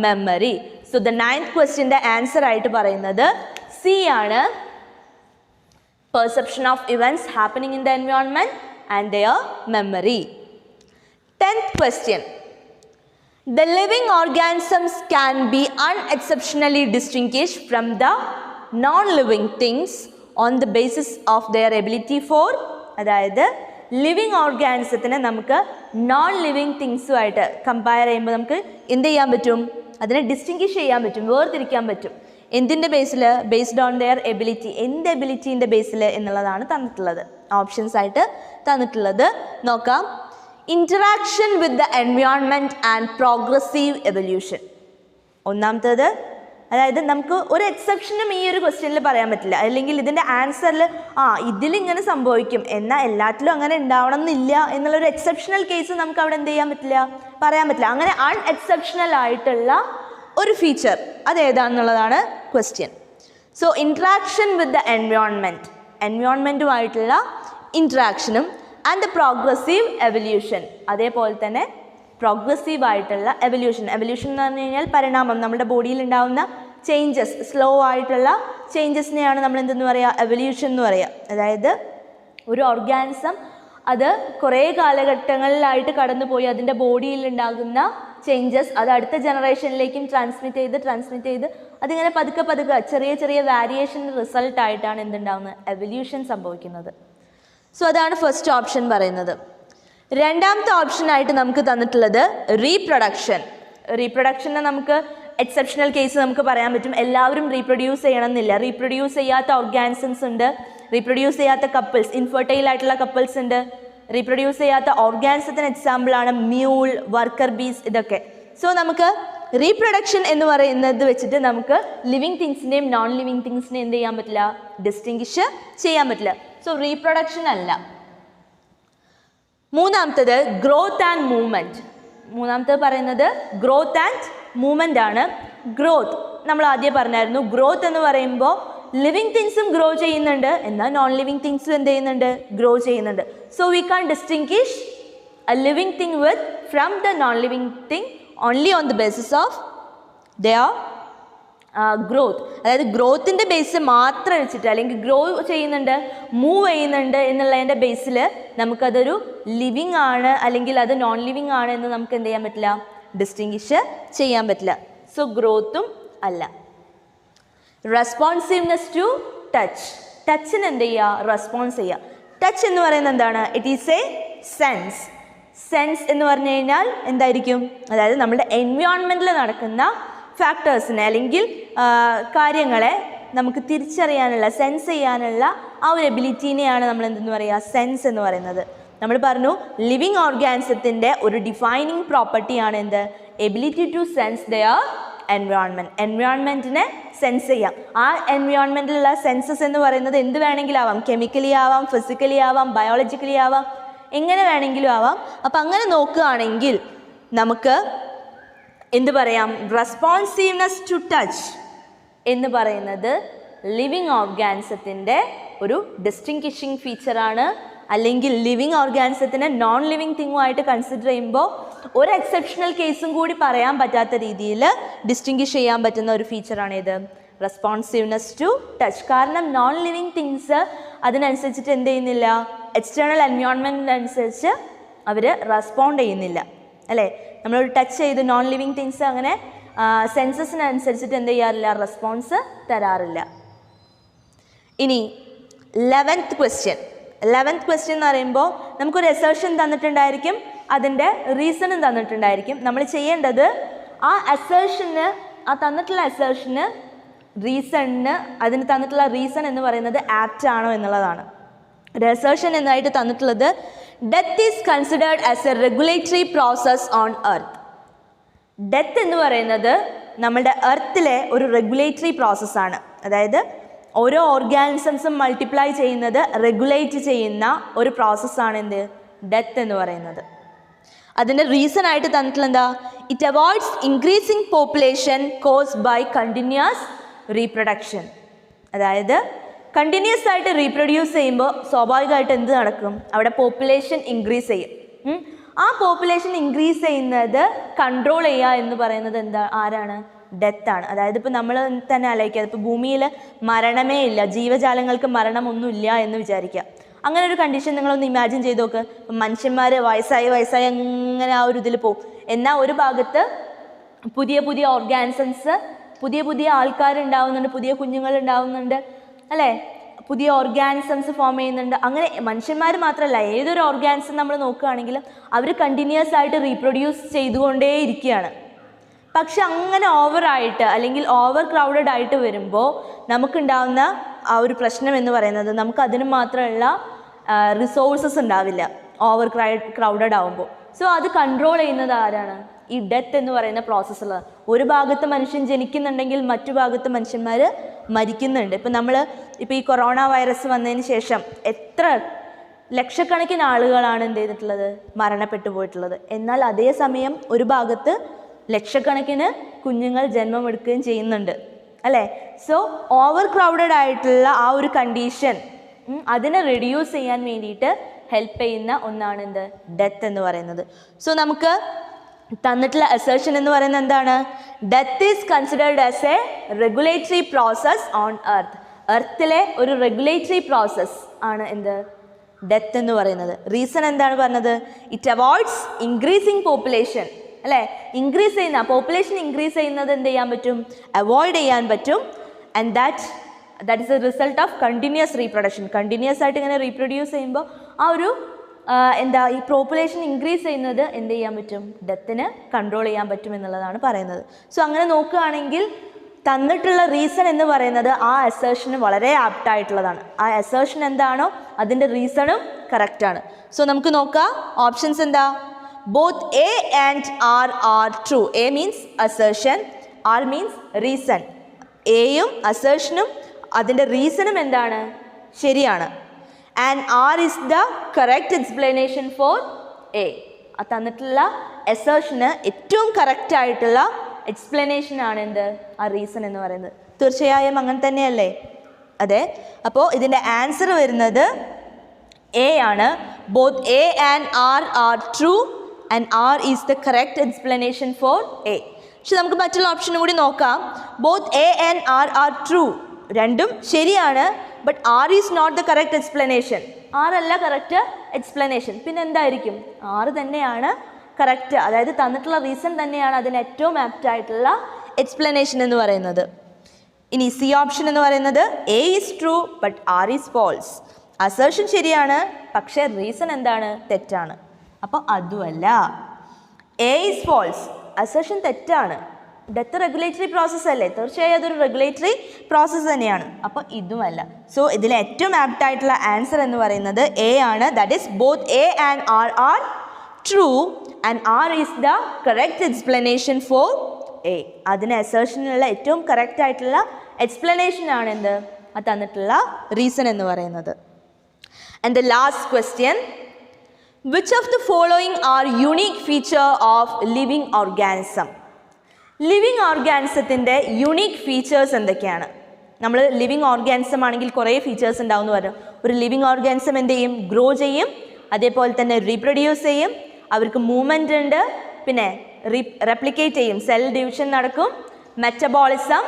memory. So the 9th question the answer ആയിട്ട് പറയുന്നത് C ആണ്. Perception of events happening in the environment and their memory. 10th question. The living organisms can be unexceptionally distinguished from the non-living things on the basis of their ability for, അതായത് ലിവിങ് ഓർഗാനിസത്തിനെ നമുക്ക് നോൺ ലിവിങ് തിങ്സുമായിട്ട് കമ്പയർ ചെയ്യുമ്പോൾ നമുക്ക് എന്ത് ചെയ്യാൻ പറ്റും? അതിനെ ഡിസ്റ്റിങ്ക്വിഷ് ചെയ്യാൻ പറ്റും, വേർതിരിക്കാൻ പറ്റും. എന്തിൻ്റെ ബേസിൽ? Based on their ability. എന്ത് എബിലിറ്റീൻ്റെ ബേസിൽ എന്നുള്ളതാണ് തന്നിട്ടുള്ളത്, ഓപ്ഷൻസ് ആയിട്ട് തന്നിട്ടുള്ളത്. നോക്കാം. Interaction with the environment and progressive evolution. ഒന്നാമത്തേത്, അതായത് നമുക്ക് ഒരു എക്സെപ്ഷനും ഈ ഒരു ക്വസ്റ്റ്യനിൽ പറയാൻ പറ്റില്ല, അല്ലെങ്കിൽ ഇതിൻ്റെ ആൻസറിൽ ഇതിലിങ്ങനെ സംഭവിക്കും എന്നാൽ എല്ലാറ്റിലും അങ്ങനെ ഉണ്ടാവണം എന്നില്ല എന്നുള്ളൊരു എക്സെപ്ഷണൽ കേസ് നമുക്ക് അവിടെ എന്ത് ചെയ്യാൻ പറ്റില്ല? പറയാൻ പറ്റില്ല. അങ്ങനെ അൺഎക്സെപ്ഷണൽ ആയിട്ടുള്ള ഒരു ഫീച്ചർ അതേതാണെന്നുള്ളതാണ് question. So interaction with the എൻവയോൺമെൻറ്റുമായിട്ടുള്ള ഇൻട്രാക്ഷനും ആൻഡ് ദ പ്രോഗ്രസീവ് എവല്യൂഷൻ, അതേപോലെ തന്നെ പ്രോഗ്രസീവ് ആയിട്ടുള്ള എവല്യൂഷൻ. എവല്യൂഷൻ എന്ന് പറഞ്ഞു കഴിഞ്ഞാൽ പരിണാമം, നമ്മുടെ ബോഡിയിൽ ഉണ്ടാകുന്ന ചേഞ്ചസ്, സ്ലോ ആയിട്ടുള്ള ചേഞ്ചസിനെയാണ് നമ്മൾ എന്തെന്ന് പറയുക? എവല്യൂഷൻ എന്ന് പറയുക. അതായത് ഒരു ഓർഗാനിസം അത് കുറേ കാലഘട്ടങ്ങളിലായിട്ട് കടന്നുപോയി അതിൻ്റെ ബോഡിയിൽ ഉണ്ടാകുന്ന ചേഞ്ചസ് അത് അടുത്ത ജനറേഷനിലേക്കും ട്രാൻസ്മിറ്റ് ചെയ്ത് അതിങ്ങനെ പതുക്കെ ചെറിയ ചെറിയ വാരിയേഷൻ്റെ റിസൾട്ടായിട്ടാണ് എന്തുണ്ടാകുന്നത്? എവല്യൂഷൻ സംഭവിക്കുന്നത്. സോ അതാണ് ഫസ്റ്റ് ഓപ്ഷൻ പറയുന്നത്. രണ്ടാമത്തെ ഓപ്ഷനായിട്ട് നമുക്ക് തന്നിട്ടുള്ളത് റീപ്രൊഡക്ഷൻ. റീപ്രൊഡക്ഷനെ നമുക്ക് എക്സെപ്ഷണൽ കേസ് നമുക്ക് പറയാൻ പറ്റും. എല്ലാവരും റീപ്രൊഡ്യൂസ് ചെയ്യണം എന്നില്ല. റീപ്രൊഡ്യൂസ് ചെയ്യാത്ത ഓർഗാനിസംസ് ഉണ്ട്, റീപ്രൊഡ്യൂസ് ചെയ്യാത്ത കപ്പിൾസ്, ഇൻഫെർട്ടൈൽ ആയിട്ടുള്ള കപ്പിൾസ് ഉണ്ട്. റീപ്രൊഡ്യൂസ് ചെയ്യാത്ത ഓർഗാനിസത്തിന് എക്സാമ്പിളാണ് മ്യൂൾ, വർക്കർ ബീസ്, ഇതൊക്കെ. സോ നമുക്ക് റീപ്രൊഡക്ഷൻ എന്ന് പറയുന്നത് വെച്ചിട്ട് നമുക്ക് ലിവിങ് തിങ്സിനെയും നോൺ ലിവിങ് തിങ്സിനെയും എന്ത് ചെയ്യാൻ പറ്റില്ല? ഡിസ്റ്റിങ്ക്വിഷ് ചെയ്യാൻ പറ്റില്ല. സോ റീപ്രൊഡക്ഷൻ അല്ല. മൂന്നാമത്തത് ഗ്രോത്ത് ആൻഡ് മൂവ്മെൻറ്റ്. മൂന്നാമത്തത് പറയുന്നത് ഗ്രോത്ത് ആൻഡ് മൂവ്മെൻ്റ് ആണ്. ഗ്രോത്ത് നമ്മൾ ആദ്യം പറഞ്ഞായിരുന്നു. ഗ്രോത്ത് എന്ന് പറയുമ്പോൾ ലിവിങ് തിങ്സും ഗ്രോ ചെയ്യുന്നുണ്ട്, എന്നാൽ നോൺ ലിവിങ് തിങ്സും എന്ത് ചെയ്യുന്നുണ്ട്? ഗ്രോ ചെയ്യുന്നുണ്ട്. So we can distinguish a living thing with from the non living thing only on the basis of their growth. അതായത് ഗ്രോത്തിൻ്റെ ബേസ് മാത്രം വെച്ചിട്ട്, അല്ലെങ്കിൽ ഗ്രോ ചെയ്യുന്നുണ്ട്, മൂവ് ചെയ്യുന്നുണ്ട് എന്നുള്ളതിൻ്റെ ബേസിൽ നമുക്കതൊരു ലിവിങ് ആണ് അല്ലെങ്കിൽ അത് നോൺ ലിവിങ് ആണ് എന്ന് നമുക്ക് എന്ത് ചെയ്യാൻ പറ്റില്ല? ഡിസ്റ്റിങ്ക്വിഷ് ചെയ്യാൻ പറ്റില്ല. സോ ഗ്രോത്തും അല്ല. Responsiveness to touch. ടച്ചിന് എന്ത് ചെയ്യുക? റെസ്പോൺസ് ചെയ്യുക. ടച്ച് എന്ന് പറയുന്നത് എന്താണ്? It is A sense. Sense എന്ന് പറഞ്ഞു കഴിഞ്ഞാൽ എന്തായിരിക്കും? അതായത് നമ്മുടെ എൻവയോൺമെൻറ്റിൽ നടക്കുന്ന ഫാക്ടേഴ്സിനെ അല്ലെങ്കിൽ കാര്യങ്ങളെ നമുക്ക് തിരിച്ചറിയാനുള്ള, സെൻസ് ചെയ്യാനുള്ള ആ ഒരു എബിലിറ്റീനെയാണ് നമ്മൾ എന്തെന്ന് പറയുക? സെൻസ് എന്ന് പറയുന്നത്. നമ്മൾ പറഞ്ഞു ലിവിങ് ഓർഗാനിസത്തിൻ്റെ ഒരു ഡിഫൈനിങ് പ്രോപ്പർട്ടിയാണ് എന്ത്? എബിലിറ്റി ടു സെൻസ് ദെയർ എൻവയോൺമെൻറ്റിനെ സെൻസ് ചെയ്യാം. ആ എൻവയോൺമെൻറ്റിലുള്ള സെൻസസ് എന്ന് പറയുന്നത് എന്ത് വേണമെങ്കിലും ആവാം. കെമിക്കലി ആവാം, ഫിസിക്കലി ആവാം, ബയോളജിക്കലി ആവാം, എങ്ങനെ വേണമെങ്കിലും ആവാം. അപ്പം അങ്ങനെ നോക്കുകയാണെങ്കിൽ നമുക്ക് എന്ത് പറയാം, റെസ്പോൺസീവ്നെസ് ടു ടച്ച് എന്ന് പറയുന്നത് ലിവിങ് ഓർഗാനിസത്തിൻ്റെ ഒരു ഡിസ്റ്റിങ്ക്വിഷിങ് ഫീച്ചറാണ്. അല്ലെങ്കിൽ ലിവിങ് ഓർഗാനിസത്തിനെ നോൺ ലിവിങ് തിങ്ങുമായിട്ട് കൺസിഡർ ചെയ്യുമ്പോൾ ഒരു എക്സെപ്ഷണൽ കേസും കൂടി പറയാൻ പറ്റാത്ത രീതിയിൽ ഡിസ്റ്റിങ്ക്വിഷ് ചെയ്യാൻ പറ്റുന്ന ഒരു ഫീച്ചറാണ് ഇത്, റെസ്പോൺസീവ്നെസ് ടു ടച്ച്. കാരണം നോൺ ലിവിങ് തിങ്സ് അതിനനുസരിച്ചിട്ട് എന്ത് ചെയ്യുന്നില്ല, എക്സ്റ്റേണൽ എൻവയോൺമെൻറ്റിനനുസരിച്ച് അവർ റെസ്പോണ്ട് ചെയ്യുന്നില്ല അല്ലേ. നമ്മളൊരു ടച്ച് ചെയ്ത് നോൺ ലിവിങ് തിങ്സ് അങ്ങനെ സെൻസസിനനുസരിച്ചിട്ട് എന്ത് ചെയ്യാറില്ല, റെസ്പോൺസ് തരാറില്ല. ഇനി 11th ക്വസ്റ്റ്യൻ എന്ന് പറയുമ്പോൾ നമുക്കൊരു അസേർഷൻ തന്നിട്ടുണ്ടായിരിക്കും, അതിൻ്റെ റീസണും തന്നിട്ടുണ്ടായിരിക്കും. നമ്മൾ ചെയ്യേണ്ടത് ആ അസേർഷന്, ആ തന്നിട്ടുള്ള അസേർഷന് റീസണിന്, അതിന് തന്നിട്ടുള്ള റീസൺ എന്ന് പറയുന്നത് ആപ്റ്റ് ആണോ എന്നുള്ളതാണ്. ഒരു അസേർഷൻ എന്നായിട്ട് തന്നിട്ടുള്ളത് death is considered as a regulatory process on earth. Death എന്ന് പറയുന്നത് നമ്മുടെ എർത്തിലെ ഒരു റെഗുലേറ്ററി പ്രോസസ്സാണ്. അതായത് ഓരോ ഓർഗാനിസംസും മൾട്ടിപ്ലൈ ചെയ്യുന്നത് റെഗുലേറ്റ് ചെയ്യുന്ന ഒരു പ്രോസസ്സാണ് എന്ത്, ഡെത്ത് എന്ന് പറയുന്നത്. അതിൻ്റെ റീസൺ ആയിട്ട് തന്നിട്ടുള്ള എന്താ, it avoids increasing population caused by continuous reproduction. അതായത് കണ്ടിന്യൂസ് ആയിട്ട് റീപ്രൊഡ്യൂസ് ചെയ്യുമ്പോൾ സ്വാഭാവികമായിട്ട് എന്ത് നടക്കും, അവിടെ പോപ്പുലേഷൻ ഇൻക്രീസ് ചെയ്യും. ആ പോപ്പുലേഷൻ ഇൻക്രീസ് ചെയ്യുന്നത് കൺട്രോൾ ചെയ്യുക എന്ന് പറയുന്നത് ആരാണ്, ഡെത്താണ്. അതായത് ഇപ്പോൾ നമ്മൾ തന്നെ ആലോചിക്കുക, ഇപ്പോൾ ഭൂമിയിൽ മരണമേ ഇല്ല, ജീവജാലങ്ങൾക്ക് മരണമൊന്നുമില്ല എന്ന് വിചാരിക്കുക. അങ്ങനെ ഒരു കണ്ടീഷൻ നിങ്ങളൊന്ന് ഇമാജിൻ ചെയ്ത് നോക്ക്. മനുഷ്യന്മാർ വയസ്സായി അങ്ങനെ ആ ഒരു ഇതിൽ പോകും. എന്നാൽ ഒരു ഭാഗത്ത് പുതിയ ഓർഗാനിസംസ്, പുതിയ ആൾക്കാരുണ്ടാവുന്നുണ്ട്, പുതിയ കുഞ്ഞുങ്ങൾ ഉണ്ടാവുന്നുണ്ട് അല്ലേ, പുതിയ ഓർഗാനിസംസ് ഫോം ചെയ്യുന്നുണ്ട്. അങ്ങനെ മനുഷ്യന്മാർ മാത്രമല്ല, ഏതൊരു ഓർഗാനിസം നമ്മൾ നോക്കുകയാണെങ്കിലും അവർ കണ്ടിന്യൂസ് ആയിട്ട് റീപ്രൊഡ്യൂസ് ചെയ്തുകൊണ്ടേ ഇരിക്കുകയാണ്. പക്ഷെ അങ്ങനെ ഓവറായിട്ട് അല്ലെങ്കിൽ ഓവർ ക്രൗഡഡ് ആയിട്ട് വരുമ്പോൾ നമുക്കുണ്ടാവുന്ന ആ ഒരു പ്രശ്നം എന്ന് പറയുന്നത്, നമുക്ക് അതിന് മാത്രമുള്ള റിസോഴ്സസ് ഉണ്ടാവില്ല ഓവർ ക്രൗഡഡ് ആവുമ്പോൾ. സോ അത് കൺട്രോൾ ചെയ്യുന്നത് ആരാണ്, ഈ ഡെത്ത് എന്ന് പറയുന്ന പ്രോസസ്സുള്ളത്. ഒരു ഭാഗത്ത് മനുഷ്യൻ ജനിക്കുന്നുണ്ടെങ്കിൽ മറ്റു ഭാഗത്ത് മനുഷ്യന്മാർ മരിക്കുന്നുണ്ട്. ഇപ്പോൾ ഈ കൊറോണ വൈറസ് വന്നതിന് ശേഷം എത്ര ലക്ഷക്കണക്കിന് ആളുകളാണ് എന്ത് ചെയ്തിട്ടുള്ളത്, മരണപ്പെട്ടു പോയിട്ടുള്ളത്. എന്നാൽ അതേസമയം ഒരു ഭാഗത്ത് ലക്ഷക്കണക്കിന് കുഞ്ഞുങ്ങൾ ജന്മമെടുക്കുകയും ചെയ്യുന്നുണ്ട് അല്ലേ. സോ ഓവർ ക്രൗഡഡ് ആയിട്ടുള്ള ആ ഒരു കണ്ടീഷൻ, അതിനെ റെഡ്യൂസ് ചെയ്യാൻ വേണ്ടിയിട്ട് ഹെൽപ്പ് ചെയ്യുന്ന ഒന്നാണ് എന്ത്, ഡെത്ത് എന്ന് പറയുന്നത്. സോ നമുക്ക് തന്നിട്ടുള്ള അസേർഷൻ എന്ന് പറയുന്നത് എന്താണ്, death is considered as a regulatory process on earth. എർത്തിലെ ഒരു റെഗുലേറ്ററി പ്രോസസ് ആണ് എന്ത്, ഡെത്ത് എന്ന് പറയുന്നത്. റീസൺ എന്താണ് പറഞ്ഞത്, ഇറ്റ് അവോയ്ഡ്സ് ഇൻക്രീസിങ് പോപ്പുലേഷൻ അല്ലേ. ഇൻക്രീസ് ചെയ്യുന്ന പോപ്പുലേഷൻ ഇൻക്രീസ് ചെയ്യുന്നത് എന്ത് ചെയ്യാൻ പറ്റും, അവോയ്ഡ് ചെയ്യാൻ പറ്റും. And that is A result of continuous reproduction. Continuous ആയിട്ട് ഇങ്ങനെ റീപ്രൊഡ്യൂസ് ചെയ്യുമ്പോൾ ആ ഒരു ഈ പോപ്പുലേഷൻ ഇൻക്രീസ് ചെയ്യുന്നത് എന്ത് ചെയ്യാൻ പറ്റും, ഡെത്തിന് കൺട്രോൾ ചെയ്യാൻ പറ്റും എന്നുള്ളതാണ് പറയുന്നത്. സോ അങ്ങനെ നോക്കുകയാണെങ്കിൽ തന്നിട്ടുള്ള റീസൺ എന്ന് പറയുന്നത് ആ അസേർഷന് വളരെ ആപ്റ്റായിട്ടുള്ളതാണ്. ആ അസേർഷൻ എന്താണോ അതിൻ്റെ റീസണും കറക്റ്റാണ്. സോ നമുക്ക് നോക്കാം ഓപ്ഷൻസ് എന്താ, both A and R are true. A means assertion, R means reason. Aയും അസേർഷനും അതിൻ്റെ റീസണും എന്താണ്, ശരിയാണ്. And R is the correct explanation for A. ആ തന്നിട്ടുള്ള അസേർഷന് ഏറ്റവും കറക്റ്റ് ആയിട്ടുള്ള എക്സ്പ്ലനേഷൻ ആണ് എന്ത്, ആ റീസൺ എന്ന് പറയുന്നത്. തീർച്ചയായും അങ്ങനെ തന്നെയല്ലേ, അതെ. അപ്പോൾ ഇതിൻ്റെ ആൻസർ വരുന്നത് A ആണ്. Both A and R are true and R is the correct explanation for A. പക്ഷെ നമുക്ക് മറ്റുള്ള ഓപ്ഷനും കൂടി നോക്കാം. Both A and R are true. രണ്ടും ശരിയാണ്. But R is not the correct explanation. R അല്ല കറക്റ്റ് എക്സ്പ്ലനേഷൻ. പിന്നെ എന്തായിരിക്കും, R തന്നെയാണ് കറക്റ്റ്. അതായത് തന്നിട്ടുള്ള റീസൺ തന്നെയാണ് അതിന് ഏറ്റവും ആപ്റ്റ് ആയിട്ടുള്ള എക്സ്പ്ലനേഷൻ എന്ന് പറയുന്നത്. ഇനി സി ഓപ്ഷൻ എന്ന് പറയുന്നത് A is true but R is false. Assertion ശരിയാണ് പക്ഷേ റീസൺ എന്താണ്, തെറ്റാണ്. അപ്പോൾ അതുമല്ല. A is false, അസേർഷൻ തെറ്റാണ്. ഡെത്ത് റെഗുലേറ്ററി പ്രോസസ്സ് അല്ലേ, തീർച്ചയായും അതൊരു റെഗുലേറ്ററി പ്രോസസ്സ് തന്നെയാണ്. അപ്പോൾ ഇതുമല്ല. സോ ഇതിലെ ഏറ്റവും ആപ്റ്റ് ആയിട്ടുള്ള ആൻസർ എന്ന് പറയുന്നത് A ആണ്. That is both A and R are true and R is the correct explanation for A. അതിന് അസേർഷനുള്ള ഏറ്റവും കറക്റ്റ് ആയിട്ടുള്ള എക്സ്പ്ലനേഷൻ ആണ് എന്ത്, തന്നിട്ടുള്ള റീസൺ എന്ന് പറയുന്നത്. And the last question, Which of the following are unique feature of living organism? Living ഓർഗാനിസത്തിൻ്റെ യുണീക്ക് ഫീച്ചേഴ്സ് എന്തൊക്കെയാണ്? നമ്മൾ ലിവിങ് ഓർഗാനിസം ആണെങ്കിൽ കുറേ ഫീച്ചേഴ്സ് ഉണ്ടാവും എന്ന് പറഞ്ഞു. ഒരു ലിവിങ് ഓർഗാനിസം എന്ത് ചെയ്യും? ഗ്രോ ചെയ്യും, അതേപോലെ തന്നെ റീപ്രൊഡ്യൂസ് ചെയ്യും, അവർക്ക് മൂവ്മെൻ്റ് ഉണ്ട്, പിന്നെ റെപ്ലിക്കേറ്റ് ചെയ്യും, സെൽ ഡിവിഷൻ നടക്കും, മെറ്റബോളിസം,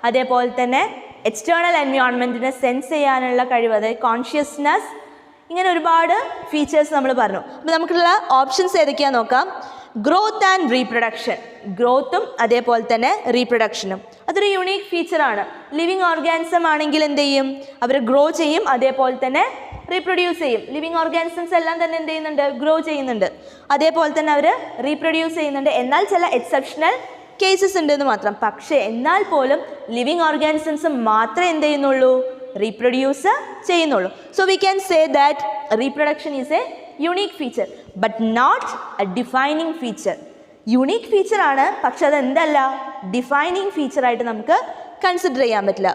അതേപോലെ തന്നെ എക്സ്റ്റേണൽ എൻവയോൺമെൻറ്റിനെ സെൻസ് ചെയ്യാനുള്ള കഴിവ്, അതായത് കോൺഷ്യസ്നെസ്, ഇങ്ങനെ ഒരുപാട് ഫീച്ചേഴ്സ് നമ്മൾ പറഞ്ഞു. അപ്പോൾ നമുക്കുള്ള ഓപ്ഷൻസ് ഏതൊക്കെയാണെന്ന് നോക്കാം. ഗ്രോത്ത് ആൻഡ് റീപ്രൊഡക്ഷൻ, ഗ്രോത്തും അതേപോലെ തന്നെ റീപ്രൊഡക്ഷനും അതൊരു യുണീക്ക് ഫീച്ചറാണ്. ലിവിങ് ഓർഗാനിസം ആണെങ്കിൽ എന്ത് ചെയ്യും? അവർ ഗ്രോ ചെയ്യും, അതേപോലെ തന്നെ റീപ്രൊഡ്യൂസ് ചെയ്യും. ലിവിങ് ഓർഗാനിസംസ് എല്ലാം തന്നെ എന്ത് ചെയ്യുന്നുണ്ട്? ഗ്രോ ചെയ്യുന്നുണ്ട്, അതേപോലെ തന്നെ അവർ റീപ്രൊഡ്യൂസ് ചെയ്യുന്നുണ്ട്. എന്നാൽ ചില എക്സെപ്ഷണൽ കേസസ് ഉണ്ടെന്ന് മാത്രം. പക്ഷേ എന്നാൽ പോലും ലിവിങ് ഓർഗാനിസംസ് മാത്രമേ എന്ത് ചെയ്യുന്നുള്ളൂ? റീപ്രൊഡ്യൂസ് ചെയ്യുന്നുള്ളൂ. So we can say that reproduction is a unique feature but not a defining feature. Unique feature ആണ്, പക്ഷെ അത് എന്തല്ല? ഡിഫൈനിങ് ഫീച്ചറായിട്ട് നമുക്ക് കൺസിഡർ ചെയ്യാൻ പറ്റില്ല.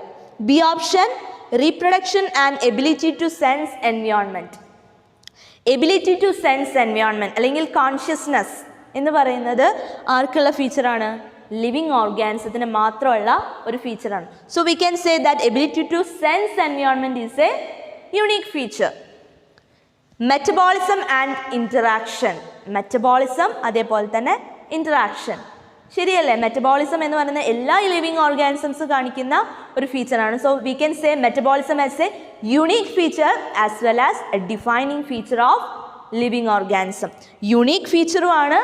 B option, reproduction and ability to sense environment. Ability to sense environment അല്ലെങ്കിൽ കോൺഷ്യസ്നെസ് എന്ന് പറയുന്നത് ആർക്കുള്ള ഫീച്ചറാണ്? ലിവിങ് ഓർഗാനിസത്തിന് മാത്രമുള്ള ഒരു ഫീച്ചറാണ്. So we can say that ability to sense environment is a unique feature. Metabolism and interaction, metabolism അതേപോലെ തന്നെ ഇൻറ്ററാക്ഷൻ, ശരിയല്ലേ? മെറ്റബോളിസം എന്ന് പറയുന്ന എല്ലാ ലിവിങ് ഓർഗാനിസംസ് കാണിക്കുന്ന ഒരു ഫീച്ചറാണ്. So we can say metabolism as a unique feature as well as a defining feature of living organism. Unique ഫീച്ചറുമാണ്,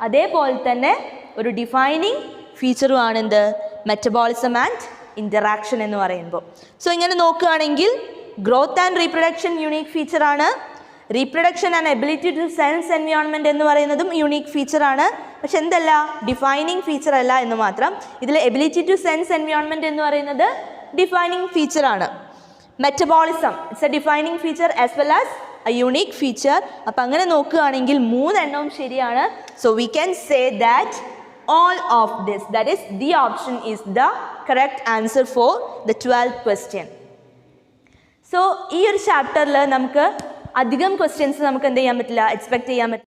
അതേപോലെ തന്നെ ഒരു ഡിഫൈനിങ് ഫീച്ചറുമാണ് എന്ത്? മെറ്റബോളിസം ആൻഡ് ഇൻറ്ററാക്ഷൻ എന്ന് പറയുമ്പോൾ. സോ ഇങ്ങനെ നോക്കുകയാണെങ്കിൽ ഗ്രോത്ത് ആൻഡ് റീപ്രൊഡക്ഷൻ യുണീക്ക് ഫീച്ചറാണ്, reproduction and ability to sense environment എന്ന് പറയുന്നതും യുണീക്ക് ഫീച്ചറാണ്. പക്ഷെ എന്തല്ല? ഡിഫൈനിങ് ഫീച്ചർ അല്ല എന്ന് മാത്രം. ഇതിൽ എബിലിറ്റി ടു സെൻസ് എൻവയോൺമെൻറ്റ് എന്ന് പറയുന്നത് ഡിഫൈനിങ് ഫീച്ചറാണ്. Metabolism it's a defining feature as well as a unique feature. അപ്പം അങ്ങനെ നോക്കുകയാണെങ്കിൽ മൂന്നെണ്ണവും ശരിയാണ്. So we can say that all of this, that is the option is the correct answer for the 12th question. So ഈ ഒരു ചാപ്റ്ററിൽ നമുക്ക് അധികം ക്വസ്റ്റ്യൻസ് നമുക്ക് എന്ത് ചെയ്യാൻ പറ്റില്ല? എക്സ്പെക്ട് ചെയ്യാൻ പറ്റില്ല.